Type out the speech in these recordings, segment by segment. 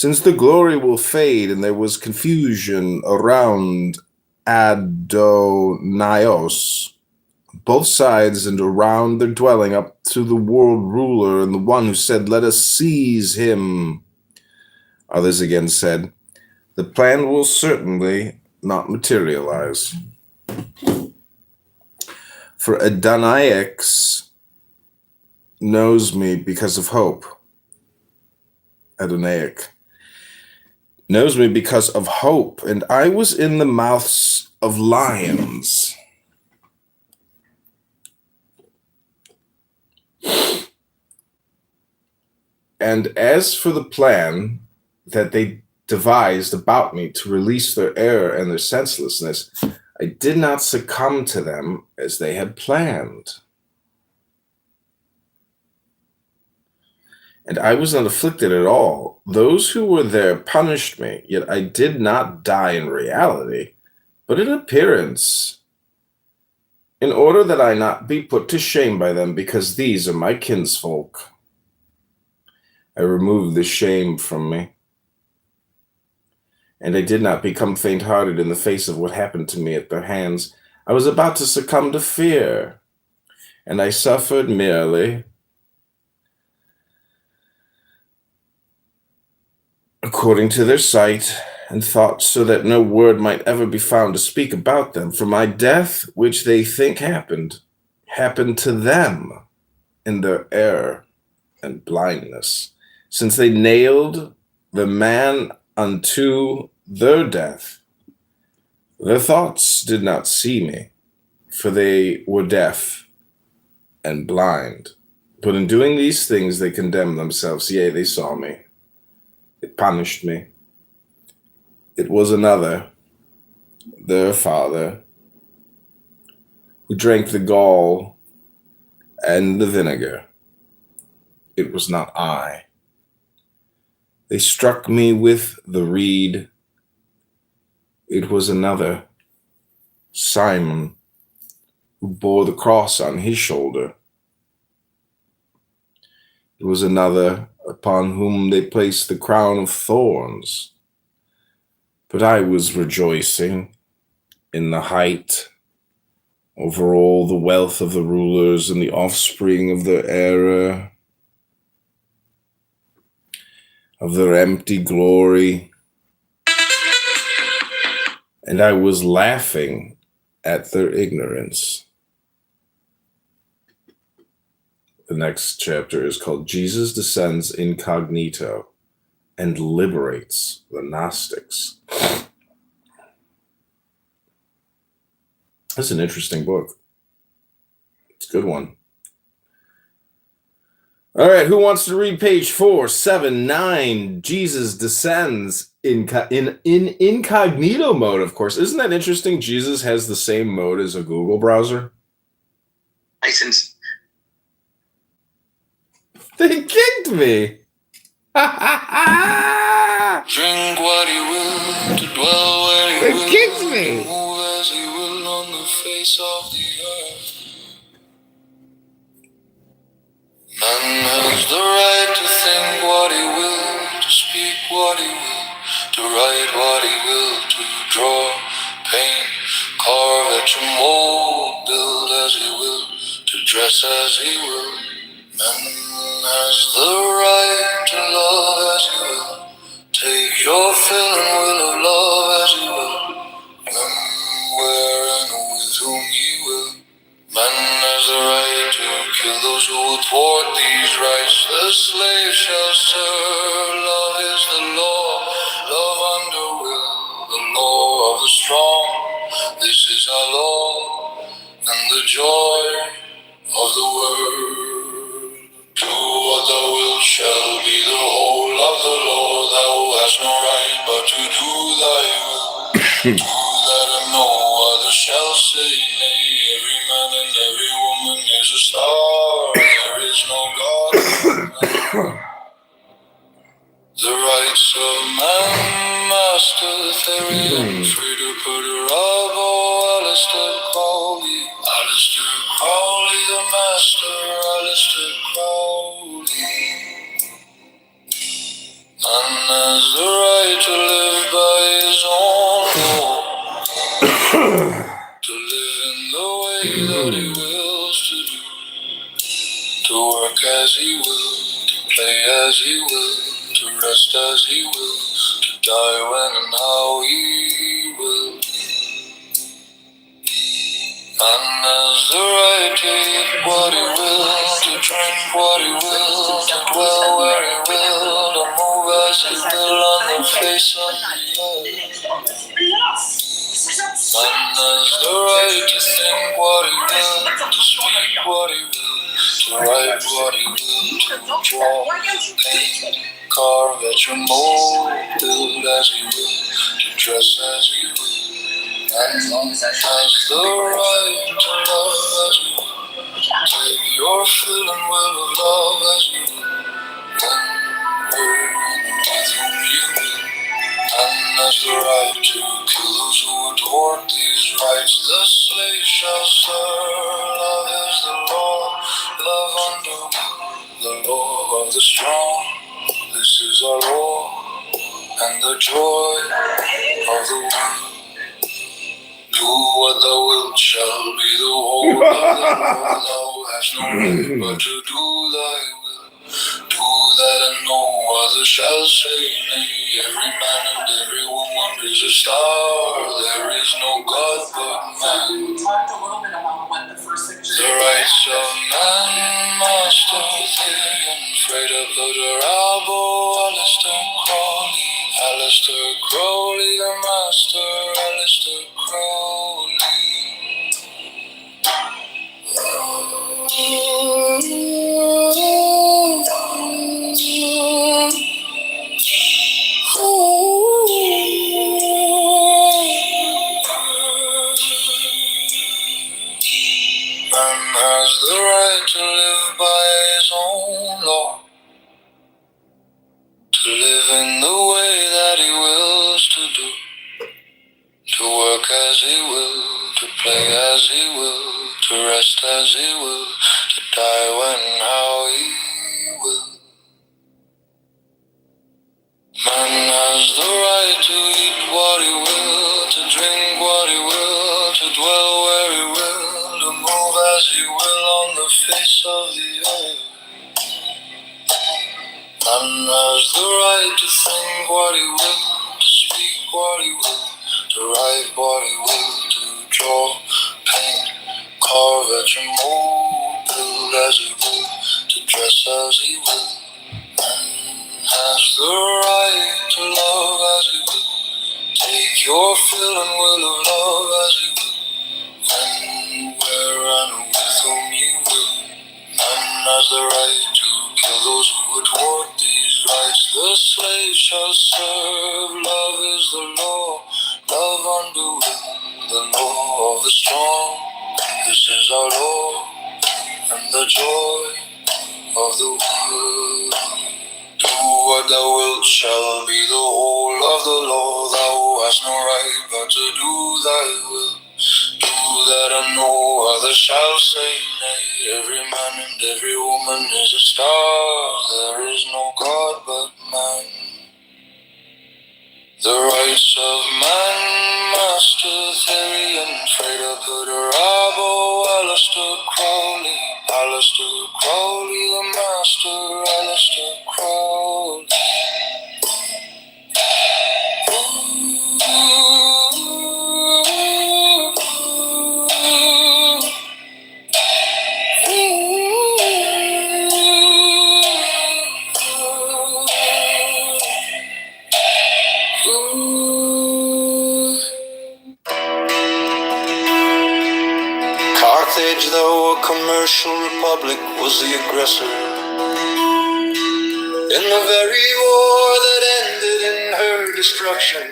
Since the glory will fade and there was confusion around Adonios, both sides and around their dwelling up to the world ruler and the one who said, "Let us seize him." Others again said, "The plan will certainly not materialize." For Adonias knows me because of hope. Adonaic knows me because of hope, and I was in the mouths of lions. And as for the plan that they devised about me to release their error and their senselessness, I did not succumb to them as they had planned. And I was not afflicted at all. Those who were there punished me, yet I did not die in reality, but in appearance, in order that I not be put to shame by them, because these are my kinsfolk. I removed the shame from me, and I did not become faint-hearted in the face of what happened to me at their hands. I was about to succumb to fear, and I suffered merely according to their sight and thought, so that no word might ever be found to speak about them. For my death, which they think happened to them in their error and blindness, since they nailed the man unto their death. Their thoughts did not see me, for they were deaf and blind. But in doing these things, they condemned themselves. Yea, they saw me. It punished me. It was another, their father, who drank the gall and the vinegar. It was not I. They struck me with the reed. It was another, Simon, who bore the cross on his shoulder. It was another upon whom they placed the crown of thorns. But I was rejoicing in the height over all the wealth of the rulers and the offspring of their error, of their empty glory. And I was laughing at their ignorance. The next chapter is called Jesus Descends Incognito and Liberates the Gnostics. That's an interesting book. It's a good one. All right, who wants to read page 479? Jesus descends in incognito mode, of course. Isn't that interesting? Jesus has the same mode as a Google browser. License. They kicked me. Drink what he will, to dwell where he will. They kicked me. Move as he will on the face of the earth. Man has the right to think what he will, to speak what he will, to write what he will, to draw, paint, carve, etch, and mold, build as he will, to dress as he will. Man has the right to love as he will, take your fill and will of love as he will, when, where, and with whom he will. Man has the right to kill those who will thwart these rights. The slave shall serve. Love is the law. Love under will. The law of the strong. This is our law and the joy of the world. Do what thou wilt shall be the whole of the law. Thou hast no right but to do thy will. Do that and no other shall say nay. Every man and every woman is a star. There is no God. The rights of man, Master Therian, Frida Puderabo, Alistair Crowley. Alistair Crowley, the Master, Alistair Crowley. Man has the right to live by his own law, to live in the way that he wills to do, to work as he will, to play as he will, to rest as he will, to die when and how he will. Man has the right to eat what he will, to drink what he will, to dwell where he will, to move as he will on the face of the earth. Man has the right to think what he will, to speak what he will, to write what he will, to draw, paint, carve at your mold, build as he will, to dress as he will. Man has the right to love as you will. Take your fill and will of love as you will. When, where, and with whom you will. Man has the right to kill those who would thwart these rights. The slave shall serve. Love is the law. Love under the law of the strong. This is our law and the joy of the one. Do what thou wilt shall be the whole of the law. Thou hast no right but to do thy will. Do that and no other shall say nay. Every man and every woman is a star. There is no God but man. The rights of man, Master Therian, Freda Pudarabo, Alistair Crowley. Alistair Crowley, the master, Alistair Crowley. Man has the right to live by his own law, to live in the way that he wills to do, to work as he will, to play as he will, to rest as he will, to die when and how he will. Man has the right to eat what he will, to drink what he will, to dwell where he will, to move as he will on the face of the earth. Man has the right to think what he will, to speak what he will, to write what he will, to draw, paint, carve at your mold, build as he will, to dress as he will. Man has the right to love as he will, take your fill and will of love as he will, when, where, and with whom you will. Man has the right to kill those who would thwart these rights. The slave shall serve. Love is the law. Love under the law of the strong. This is our law and the joy of the world. Do what thou wilt shall be the whole of the law. Thou hast no right but to do thy will. Do that and no other shall say nay. Every man and every woman is a star. There is no God but man. The rights of man, Master Therian, Freda Pudarabo, Alistair Crowley. Alistair Crowley, the master, Alistair Crowley. Carthage, though a commercial republic, was the aggressor in the very war that ended in her destruction.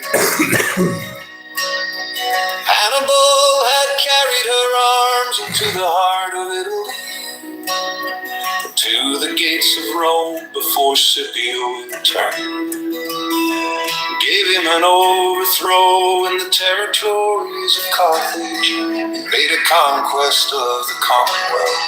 Hannibal had carried her arms into the heart of Italy, to the gates of Rome before Scipio returned. Gave him an overthrow in the territories of Carthage, and made a conquest of the Commonwealth.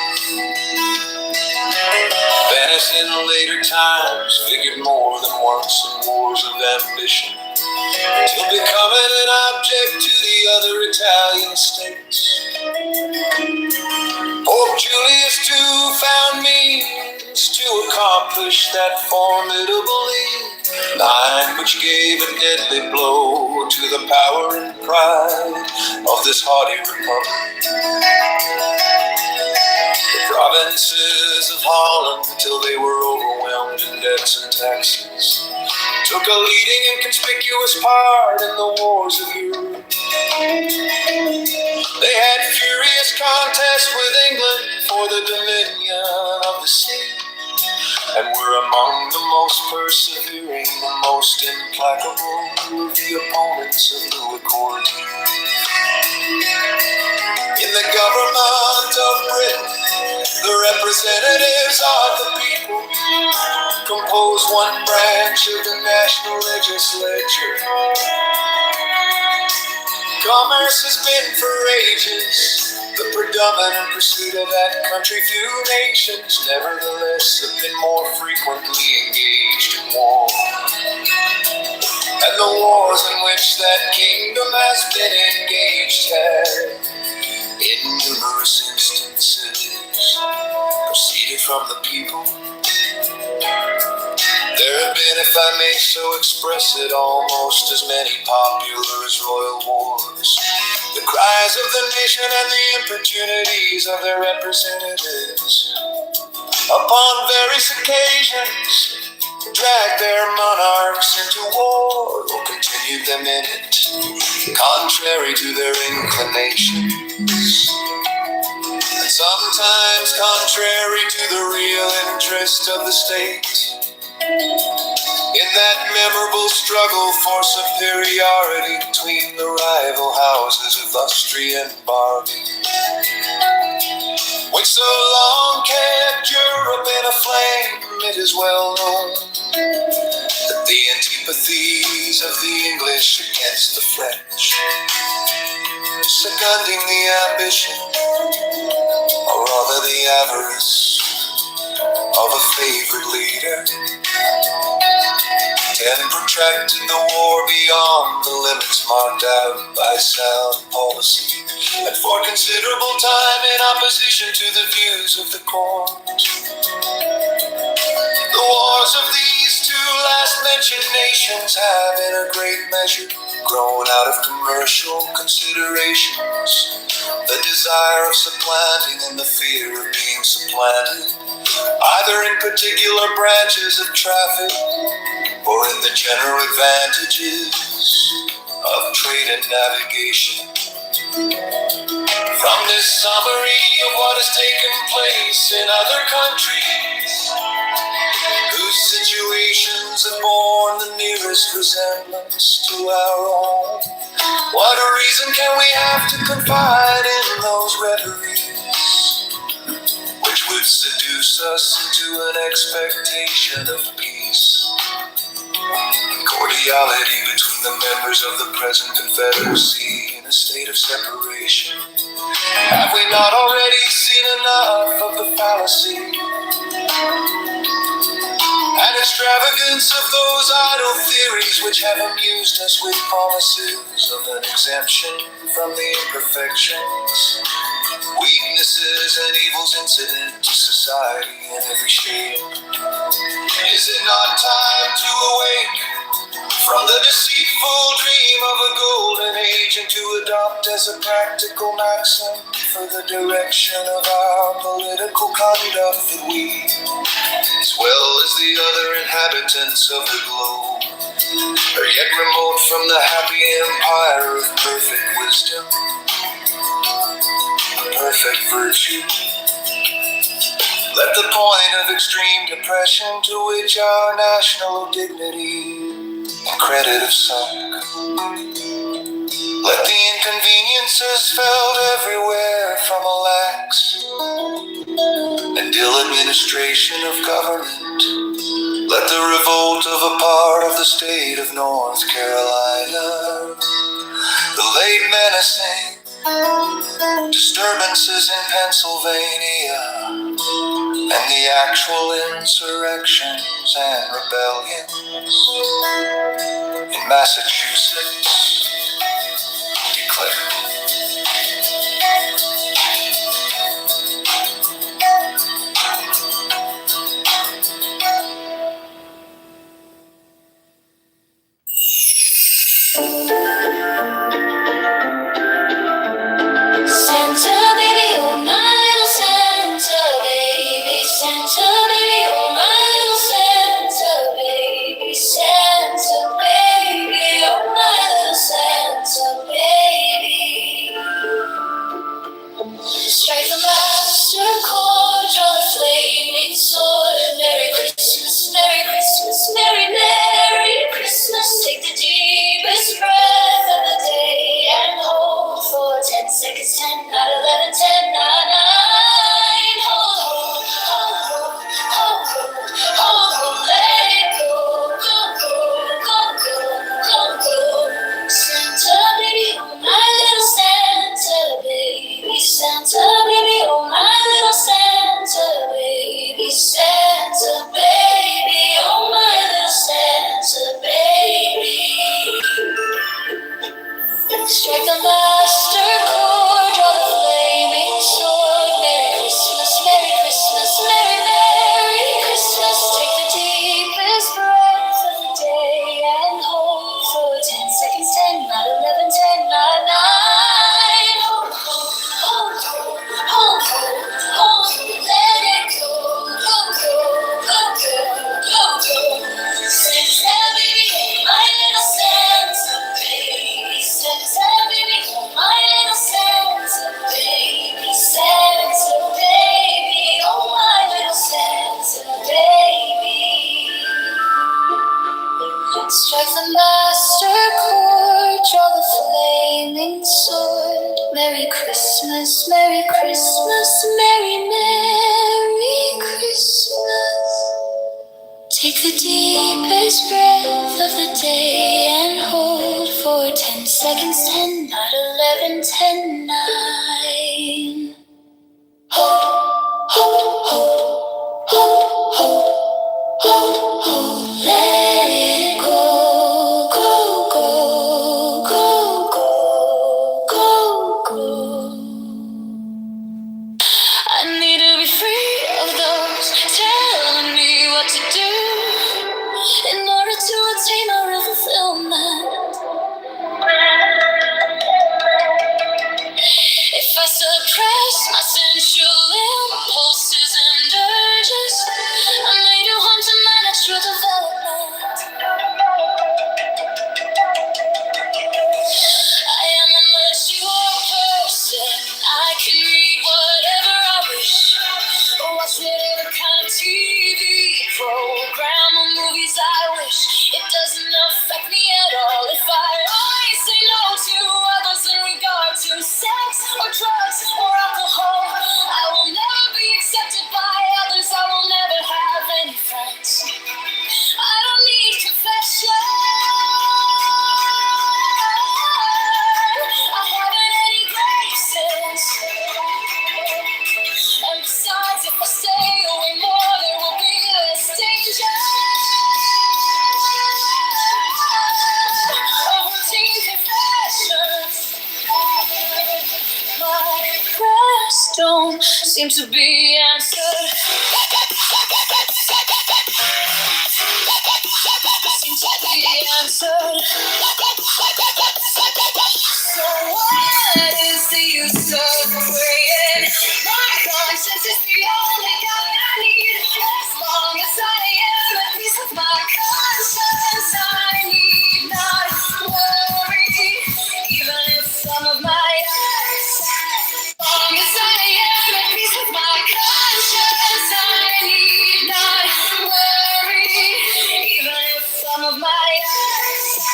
Then As in later times, figured more than once in wars of ambition, till becoming an object to the other Italian states. Pope Julius too found means to accomplish that formidable line which gave a deadly blow to the power and pride of this haughty republic. The provinces of Holland, till they were overwhelmed in debts and taxes, took a leading and conspicuous part in the wars of Europe. They had furious contests with England for the dominion of the sea, and were among the most persevering, the most implacable of the opponents of Louis XIV. In the government of Britain, the representatives of the people compose one branch of the national legislature. Commerce has been for ages the predominant pursuit of that country. Few nations, nevertheless, have been more frequently engaged in war. And the wars in which that kingdom has been engaged have, in numerous instances, proceeded from the people. There have been, if I may so express it, almost as many popular as royal wars. The cries of the nation and the importunities of their representatives, upon various occasions, dragged their monarchs into war or continued them in it, contrary to their inclinations, and sometimes contrary to the real interest of the state. In that memorable struggle for superiority between the rival houses of Austria and Barbary, which so long kept Europe in a flame, it is well known that the antipathies of the English against the French, seconding the ambition, or rather the avarice, of a favored leader, and protracted the war beyond the limits marked out by sound policy, and for considerable time in opposition to the views of the court. The wars of these two last mentioned nations have in a great measure grown out of commercial considerations, the desire of supplanting and the fear of being supplanted, either in particular branches of traffic or in the general advantages of trade and navigation. From this summary of what has taken place in other countries, whose situations have borne the nearest resemblance to our own, what a reason can we have to confide in those reveries which would seduce us into an expectation of peace and cordiality between the members of the present Confederacy in a state of separation? Have we not already seen enough of the fallacy and extravagance of those idle theories which have amused us with promises of an exemption from the imperfections, weaknesses, and evils incident to society in every shape? Is it not time to awake from the deceitful dream of a golden age and to adopt as a practical maxim for the direction of our political conduct that we, as well as the other inhabitants of the globe, are yet remote from the happy empire of perfect wisdom, perfect virtue? Let the point of extreme depression to which our national dignity and credit have sunk, let the inconveniences felt everywhere from a lax and ill administration of government, let the revolt of a part of the state of North Carolina, the late menacing disturbances in Pennsylvania, and the actual insurrections and rebellions in Massachusetts declared. Santa baby, oh my little Santa baby, Santa baby, oh my little Santa baby, Santa baby, oh my little Santa baby. Strike the master chord, draw the flaming sword. Merry Christmas, Merry Christmas, Merry Merry Christmas. Take the deepest breath of the day and hold for 10 seconds. 10, 9, 11, 10, 9, 9. Hold, hold, hold, hold, hold, hold, hold, let it go, go, go, go, go, go, go. Santa baby, oh my little Santa baby, Santa baby, oh my little Santa baby, Santa baby, oh my little Santa baby. Strike the master chord, draw the flaming sword. Merry Christmas, Merry Christmas, Merry Merry Christmas. Take the deepest breath of the day and hold for 10 seconds. 10, 9, 11, 10, 9, 9. Hold, hold, hold, hold, hold, hold, let it go, go, go, go, go, go, go. Santa baby, my little Santa baby, Santa baby, my little Santa baby, Santa baby, oh my little Santa baby. Strike the master chord, draw the flaming sword. Merry Christmas, Merry Christmas, Merry Merry Christmas. Take the deepest breath of the day and hold for 10 seconds. 10, 9, 11, 10, 9. Hold, hold, hold, hold, hold, hold, hold. Let it go, go, go, go, go, go, go. I need to be free of those telling me what to do in order to attain my real fulfillment. If I suppress my sensual impulses and urges, I may do harm to my natural development. I am a mature person. I can read whatever I wish, or watch whatever kind of TV program or movies I wish. It doesn't affect me at all if I always say no to others in regard to sex or drugs or alcohol. I will never be accepted by others. I will never have any friends. I don't need confession. I haven't any graces. And besides, if I stay away more, there will be less danger of routine confessions. My prayers don't seem to be answered. Seem to be answered. So what is the use of praying? My conscience is the only guide I need. As long as I am at peace with my conscience, I need not worry. Even if some of my acts, as long as I am at peace with my conscience, I need not worry. Even if some of my acts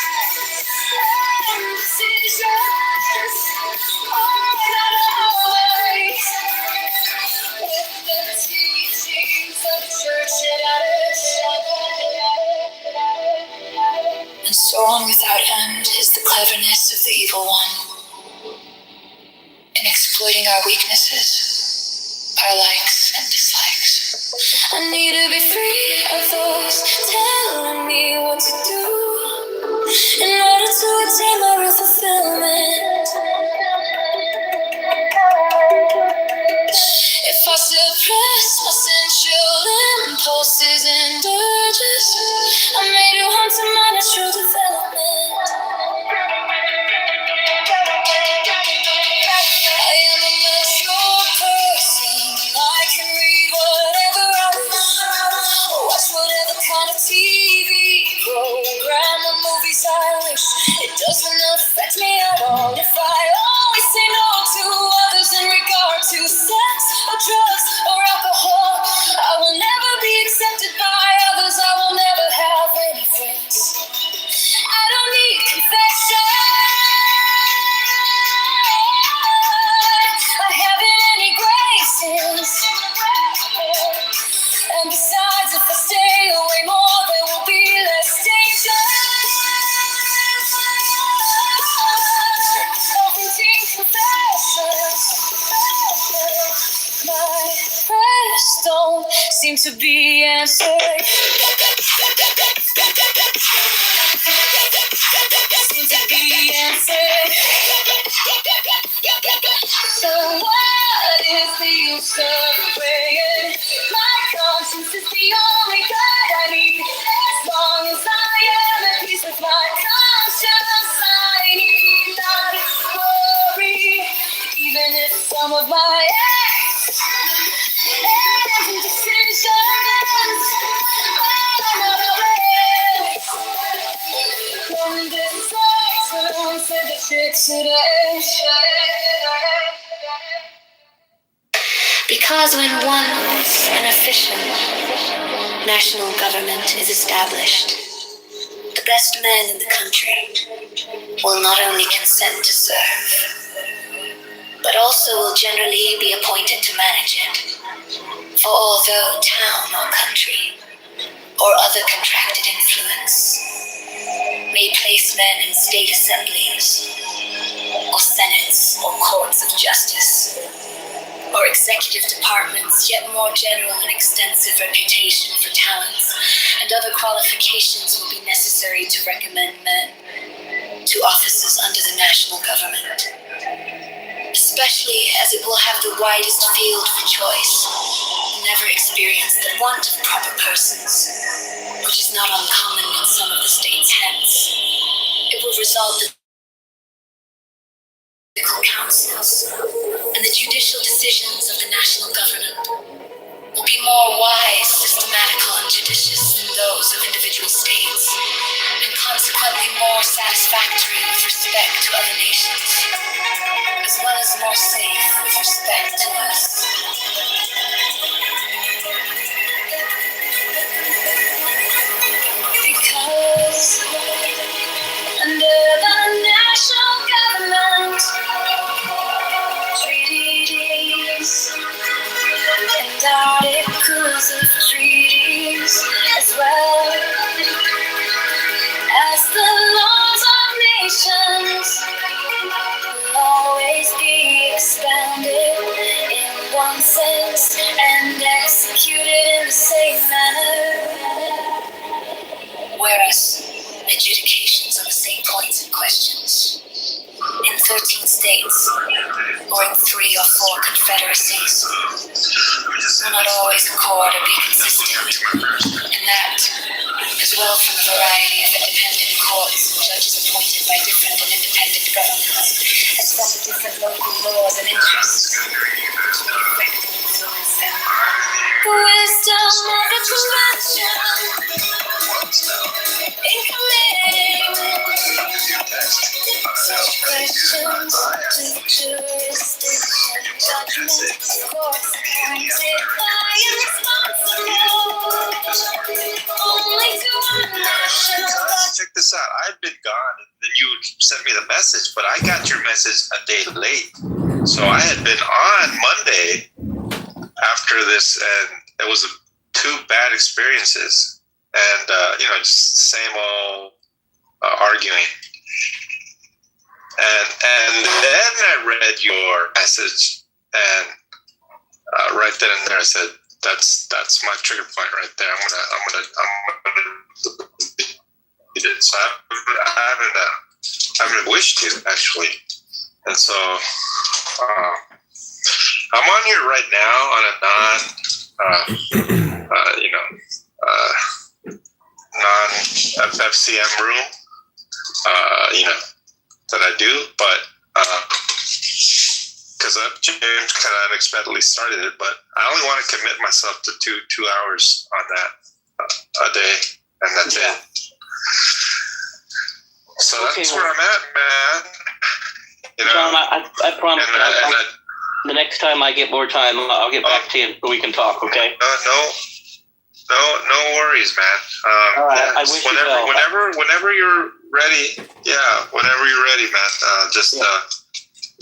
and decisions are not always with the teachings of church and so on without end is the cleverness of the evil one in exploiting our weaknesses, our likes and dislikes. I need to be free of those telling me what to do in order to attain my real fulfillment. If I suppress my sensual impulses and urges, I may do harm to my natural development. I am a mature person. I can read whatever I wish, watch whatever kind of TV program or movies I wish. It doesn't affect me at all if I always say no to others in regard to sex or drugs or alcohol. I will never be accepted by others. I will never have any friends. I don't need confession. I haven't any graces. And besides, if I stay away more, there will be less danger. Routine confessions. My prayers don't seem to be answered. Seem to be answered. So what is the use of praying? My conscience is the only guide I need. As long as I am at peace with my conscience, I need not worry. Even if some of my acts and decisions are not aware. From this zone, said the trick to the edge. Because when once an official national government is established, the best men in the country will not only consent to serve, but also will generally be appointed to manage it. For although town or country or other contracted influence may place men in state assemblies or senates or courts of justice, or executive departments, yet more general and extensive reputation for talents and other qualifications will be necessary to recommend men to offices under the national government, especially as it will have the widest field for choice, never experienced the want of proper persons, which is not uncommon in some of the states. Hence, it will result in councils and the judicial decisions of the national government will be more wise, systematical, and judicious than those of individual states, and consequently more satisfactory with respect to other nations, as well as more safe with respect to us. Because under the national government, treaties and articles of treaties, as well as the laws of nations, will always be expounded in one sense and executed in the same manner. Whereas adjudications on the same points and questions in 13 states or in 3 or 4 confederacies will not always accord or be consistent, and that, as well from a variety of independent courts and judges appointed by different and independent governments, as from the different local laws and interests which may affect and influence them. The wisdom of the convention in committing such questions to jurisdiction, judgment, courts appointed by and responsible only to one nation. Check this out. I'd been gone, and then you sent me the message, but I got your message a day late. So I had been on Monday after this, and it was 2 bad experiences, and just same old arguing. And then I read your message, and right then and there I said, that's my trigger point right there. I'm gonna beat it. So I haven't wished to actually, and so I'm on here right now on a non-FFCM room, that I do, but because James kind of unexpectedly started it, but I only want to commit myself to two hours on that a day, and that's it. So that's where I'm at, man. John, I promise. The next time I get more time, I'll get back to you and we can talk. Okay? No worries, man. All right. I wish you well. Whenever you're ready. Yeah, whenever you're ready, man.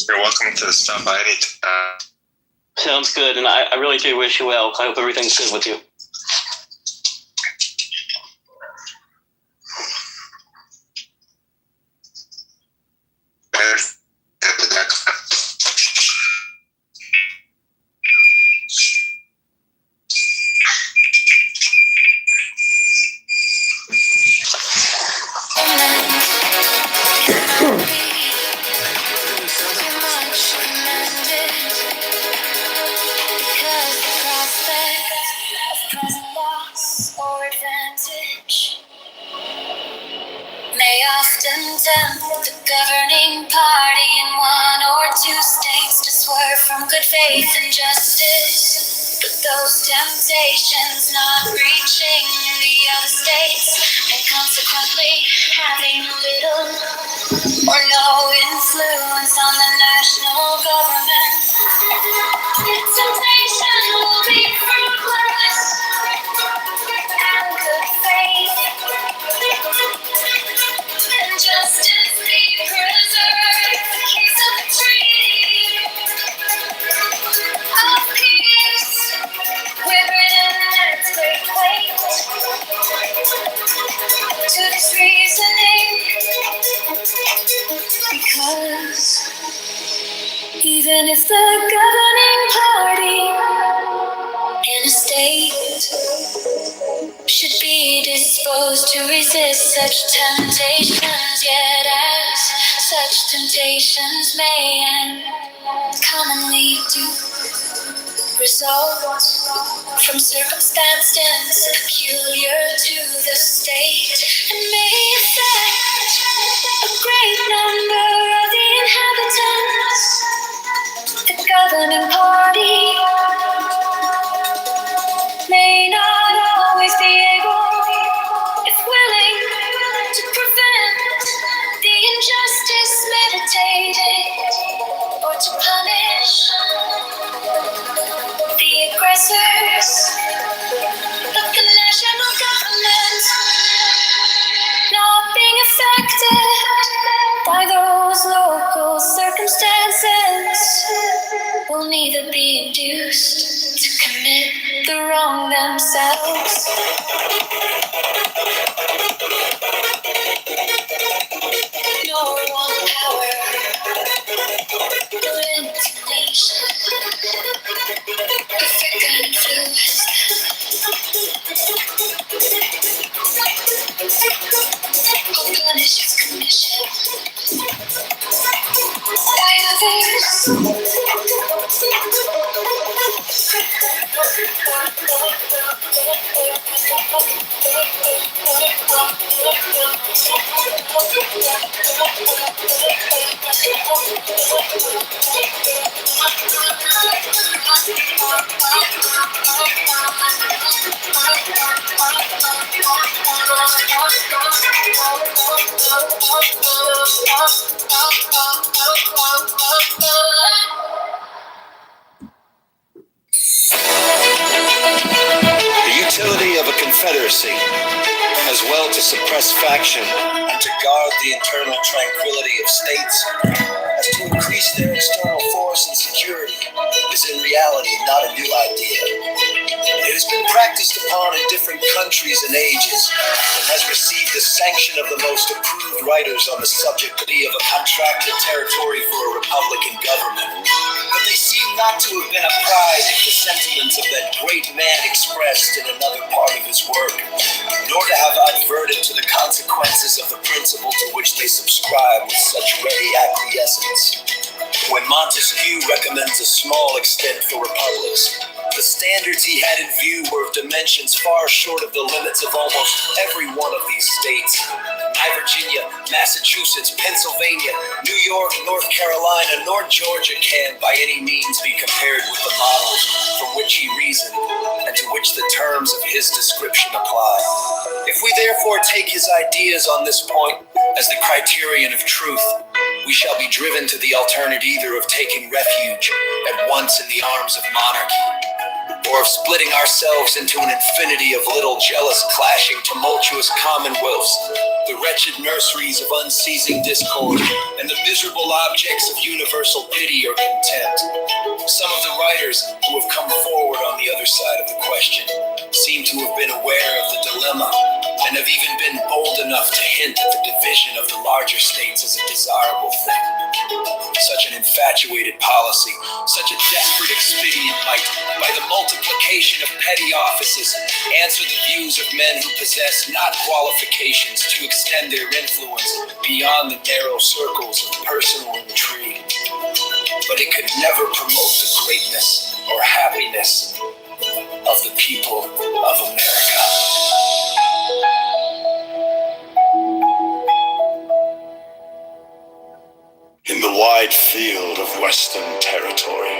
You're welcome to stop by anytime. Sounds good, and I really do wish you well. I hope everything's good with you. The governing party in one or two states to swerve from good faith and justice, but those temptations not reaching the other states, and consequently having little or no influence on the national government. Temptation will be fruitless and good faith and justice be preserved. Case of the treaty of peace with Britain at its great weight. To this reasoning, because even if the governing party in a state should be disposed to resist such temptations, yet as such temptations may and commonly do result from circumstances peculiar to the state, and may affect a great number of the inhabitants, the governing party may not always be able, if willing, to prevent the injustice meditated, or to punish the aggressors. But the national government, not being affected by those local circumstances, will neither be induced to commit the wrong themselves, nor want power, nor inclination, perfect influence. Or punish its commission by others. The utility of a confederacy, as well to suppress faction and to guard the internal tranquility of states, as to increase their external force and security, is in reality not a new idea. It has been practiced upon in different countries and ages, and has received the sanction of the most approved writers on the subject of a contracted territory for a republican government. but they seem not to have been apprised of the sentiments of that great man expressed in another part of his work, nor to have adverted to the consequences of the principle to which they subscribe with such ready acquiescence. When Montesquieu recommends a small extent for republics, the standards he had in view were of dimensions far short of the limits of almost every one of these states. Virginia, Massachusetts, Pennsylvania, New York, North Carolina, nor Georgia can by any means be compared with the models from which he reasoned and to which the terms of his description apply. If we therefore take his ideas on this point as the criterion of truth, we shall be driven to the alternate either of taking refuge at once in the arms of monarchy, or of splitting ourselves into an infinity of little jealous, clashing, tumultuous commonwealths, the wretched nurseries of unceasing discord, and the miserable objects of universal pity or contempt. Some of the writers who have come forward on the other side of the question seem to have been aware of the dilemma, and have even been bold enough to hint at the division of the larger states as a desirable thing. Such an infatuated policy, such a desperate expedient might, by the multiplication of petty offices, answer the views of men who possess not qualifications to extend their influence beyond the narrow circles of personal intrigue. But it could never promote the greatness or happiness of the people of America. In the wide field of Western territory,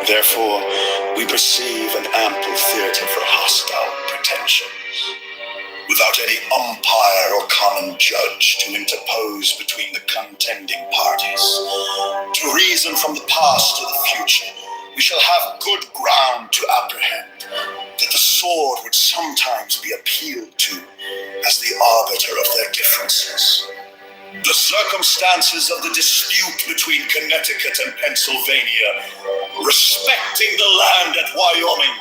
therefore, we perceive an ample theater for hostile pretensions, without any umpire or common judge to interpose between the contending parties. To reason from the past to the future, we shall have good ground to apprehend that the sword would sometimes be appealed to as the arbiter of their differences. The circumstances of the dispute between Connecticut and Pennsylvania, respecting the land at Wyoming,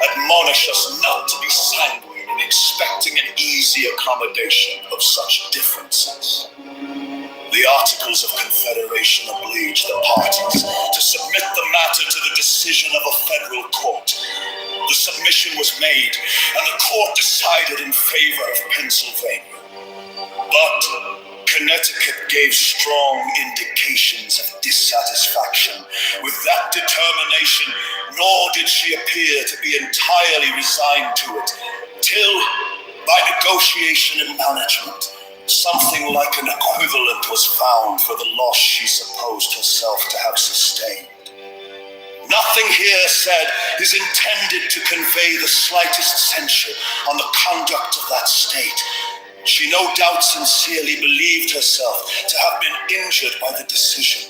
admonish us not to be sanguine in expecting an easy accommodation of such differences. The Articles of Confederation oblige the parties to submit the matter to the decision of a federal court. The submission was made, and the court decided in favor of Pennsylvania. But Connecticut gave strong indications of dissatisfaction with that determination, nor did she appear to be entirely resigned to it, till, by negotiation and management, something like an equivalent was found for the loss she supposed herself to have sustained. Nothing here said is intended to convey the slightest censure on the conduct of that state. She no doubt sincerely believed herself to have been injured by the decision,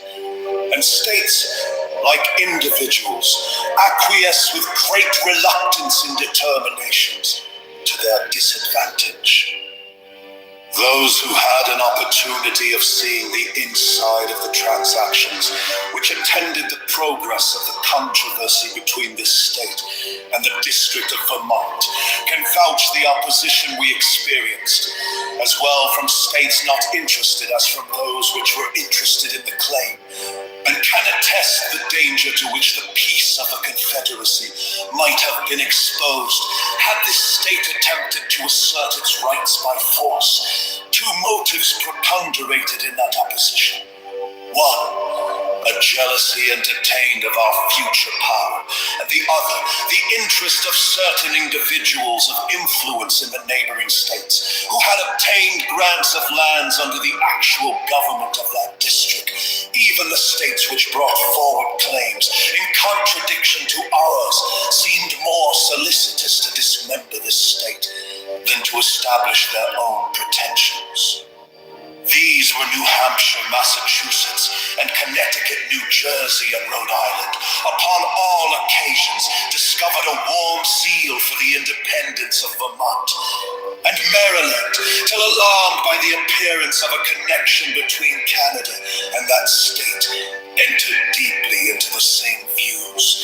and states, like individuals, acquiesce with great reluctance in determinations to their disadvantage. Those who had an opportunity of seeing the inside of the transactions which attended the progress of the controversy between this state and the District of Vermont can vouch the opposition we experienced, as well from states not interested as from those which were interested in the claim, and can attest the danger to which the peace of the Confederacy might have been exposed had this state attempted to assert its rights by force. Two motives preponderated in that opposition. One, a jealousy entertained of our future power, and the other, the interest of certain individuals of influence in the neighboring states, who had obtained grants of lands under the actual government of that district, even the states which brought forward claims in contradiction to ours seemed more solicitous to dismember this state than to establish their own pretensions. These were New Hampshire, Massachusetts, and Connecticut, New Jersey, and Rhode Island, upon all occasions discovered a warm zeal for the independence of Vermont, and Maryland, till alarmed by the appearance of a connection between Canada and that state, entered deeply into the same views.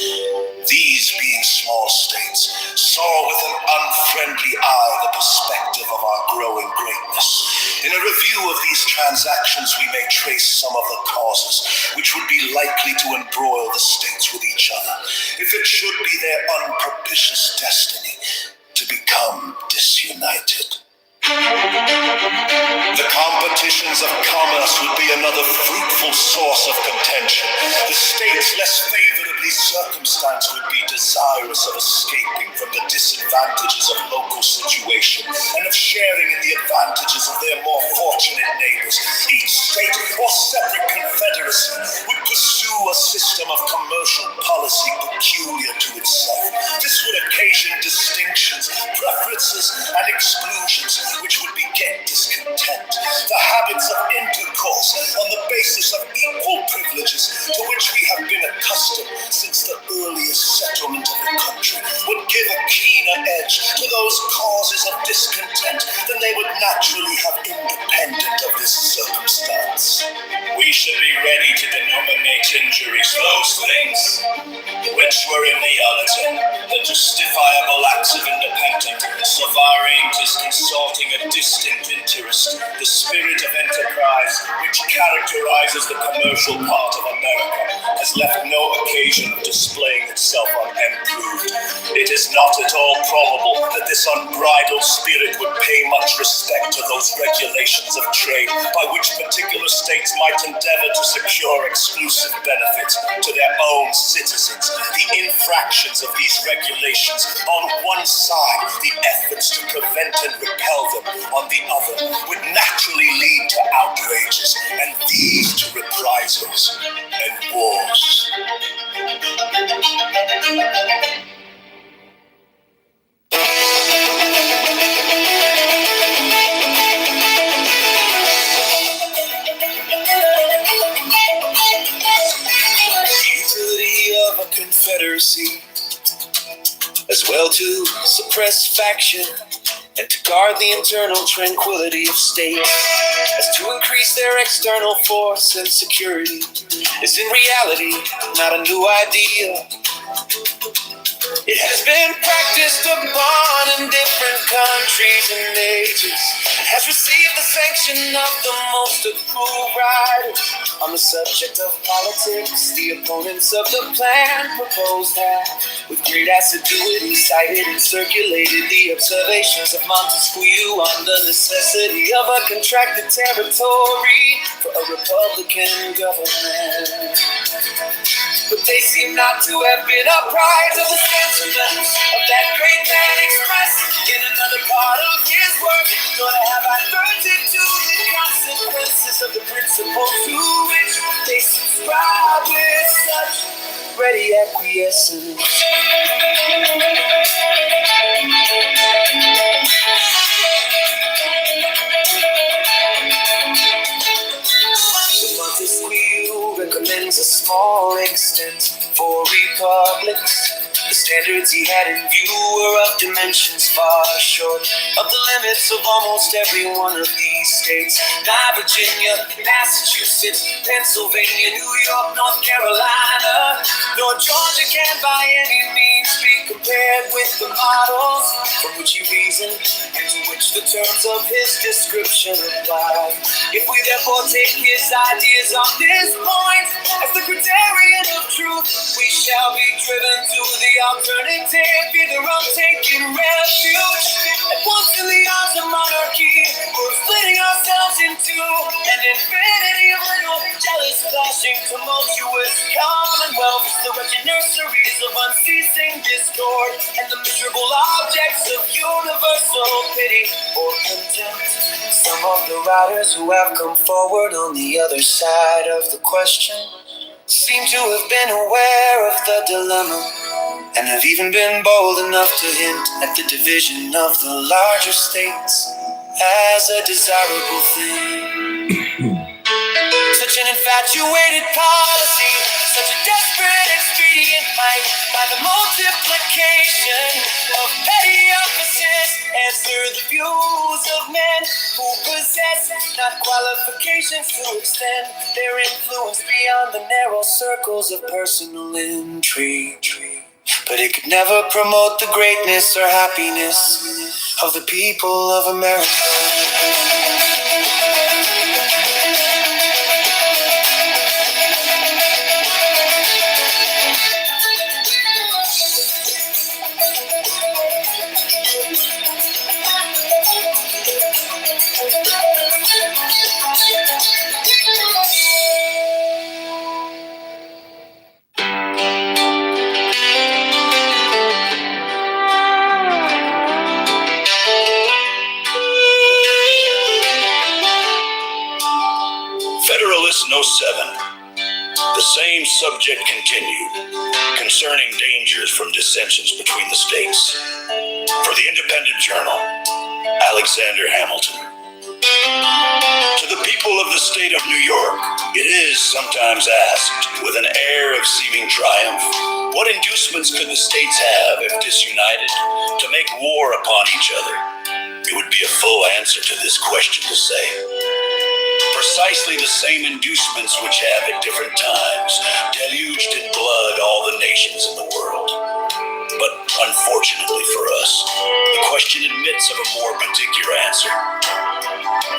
These, being small states, saw with an unfriendly eye the perspective of our growing greatness. In a review of these transactions, we may trace some of the causes which would be likely to embroil the states with each other, if it should be their unpropitious destiny to become disunited. The competitions of commerce would be another fruitful source of contention. The states less favorably circumstanced would be desirous of escaping from the disadvantages of local situation and of sharing in the advantages of their more fortunate neighbors. Each state or separate confederacy would pursue a system of commercial policy peculiar to itself. This would occasion distinctions, preferences, and exclusions which would beget discontent. The habits of intercourse on the basis of equal privileges to which we have been accustomed since the earliest settlement of the country would give a keener edge to those causes of discontent than they would naturally have independent of this circumstance. We should be ready to denominate injuries those things which were in reality the justifiable acts of independence, so far aimed as consulting a distant interest, the spirit of enterprise which characterizes the commercial part of America has left no occasion of displaying itself unimproved. It is not at all probable that this unbridled spirit would pay much respect to those regulations of trade by which particular states might endeavor to secure exclusive benefits to their own citizens. The infractions of these regulations on one side, the efforts to prevent and repel them on the other, would naturally lead to outrages, and these to reprisals and wars. Utility of a confederacy, as well to suppress faction and to guard the internal tranquility of states, as to increase their external force and security, is in reality not a new idea. It has been practiced upon in different countries and ages, has received the sanction of the most approved writers on the subject of politics. The opponents of the plan proposed have, with great assiduity, cited and circulated the observations of Montesquieu on the necessity of a contracted territory for a republican government. But they seem not to have been apprised of the sentiments of that great man expressed in another part of his work, nor have adverted to the consequences of the principle to which they subscribe with such ready acquiescence. Montesquieu recommends a small extent for republics. The standards he had in view were of dimensions far short of the limits of almost every one of these states. Not Virginia, Massachusetts, Pennsylvania, New York, North Carolina, nor Georgia can by any means be compared with the models from which he reasoned and to which the terms of his description apply. If we therefore take his ideas on this point as the criterion of truth, we shall be driven to the alternative, either of taking refuge at once in the arms of monarchy, or splitting ourselves into an infinity of little jealous, clashing, tumultuous commonwealths, the wretched nurseries of unceasing discord, and the miserable objects of universal pity or contempt. Some of the writers who have come forward on the other side of the question seem to have been aware of the dilemma, and have even been bold enough to hint at the division of the larger states as a desirable thing. Such an infatuated policy, such a desperate expedient might, by the multiplication of petty offices, answer the views of men who possess not qualifications to extend their influence beyond the narrow circles of personal intrigue. but it could never promote the greatness or happiness of the people of America. Federalist No. 7. The same subject continued, concerning dangers from dissensions between the states. For the Independent Journal, Alexander Hamilton. To the people of the state of New York, it is sometimes asked, with an air of seeming triumph, what inducements could the states have, if disunited, to make war upon each other? It would be a full answer to this question to say, precisely the same inducements which have at different times deluged in blood all the nations in the world. But unfortunately for us, the question admits of a more particular answer.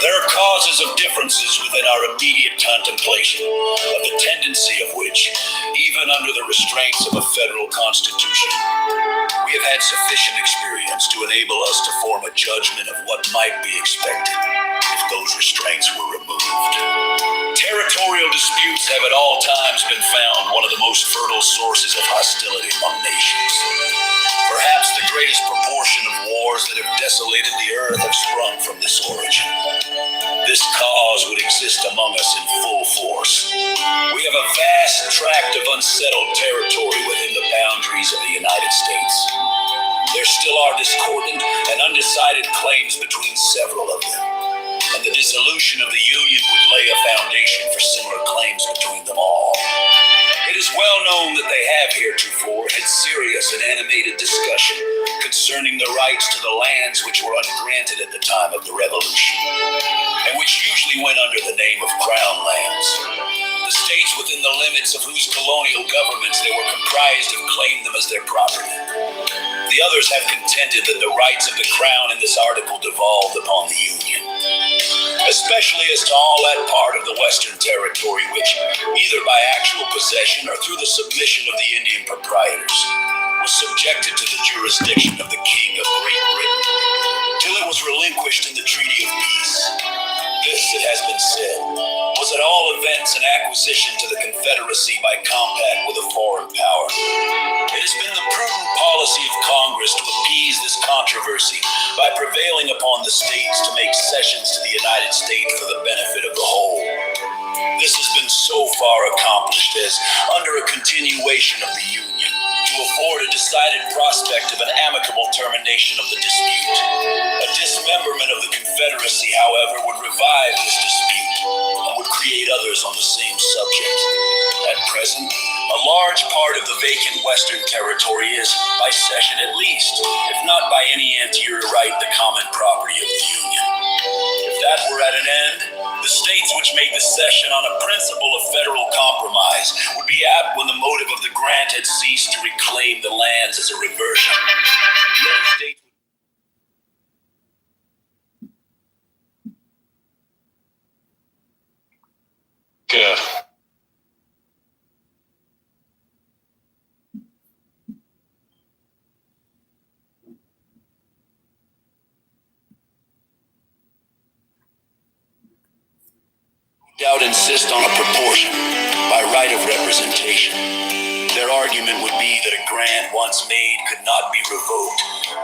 There are causes of differences within our immediate contemplation, of the tendency of which, even under the restraints of a federal constitution, we have had sufficient experience to enable us to form a judgment of what might be expected if those restraints were removed. Territorial disputes have at all times been found one of the most fertile sources of hostility among nations. Perhaps the greatest proportion of wars that have desolated the earth have sprung from this origin. This cause would exist among us in full force. We have a vast tract of unsettled territory within the boundaries of the United States. There still are discordant and undecided claims between several of them, and the dissolution of the Union would lay a foundation for similar claims between them all. It is well known that they have heretofore had serious and animated discussion concerning the rights to the lands which were ungranted at the time of the Revolution, and which usually went under the name of Crown lands. The states within the limits of whose colonial governments they were comprised have claimed them as their property. The others have contended that the rights of the Crown in this article devolved upon the Union, especially as to all that part of the Western Territory which, either by actual possession or through the submission of the Indian proprietors, was subjected to the jurisdiction of the King of Great Britain, till it was relinquished in the Treaty of Peace. This, it has been said, was at all events an acquisition to the Confederacy by compact with a foreign power. It has been the prudent policy of Congress to appease this controversy by prevailing upon the states to make cessions to the United States for the benefit of the whole. This has been so far accomplished as, under a continuation of the Union, to afford a decided prospect of an amicable termination of the dispute. A dismemberment of the Confederacy, however, would revive this dispute and would create others on the same subject. At present, a large part of the vacant Western Territory is, by cession at least, if not by any anterior right, the common property of the Union. If that were at an end, the states which made the cession on a principle of federal compromise would be apt when the motive of the grant had ceased to reclaim the lands as a reversion. The other states Good. doubt insist on a proportion by right of representation. Their argument would be that a grant once made could not be revoked,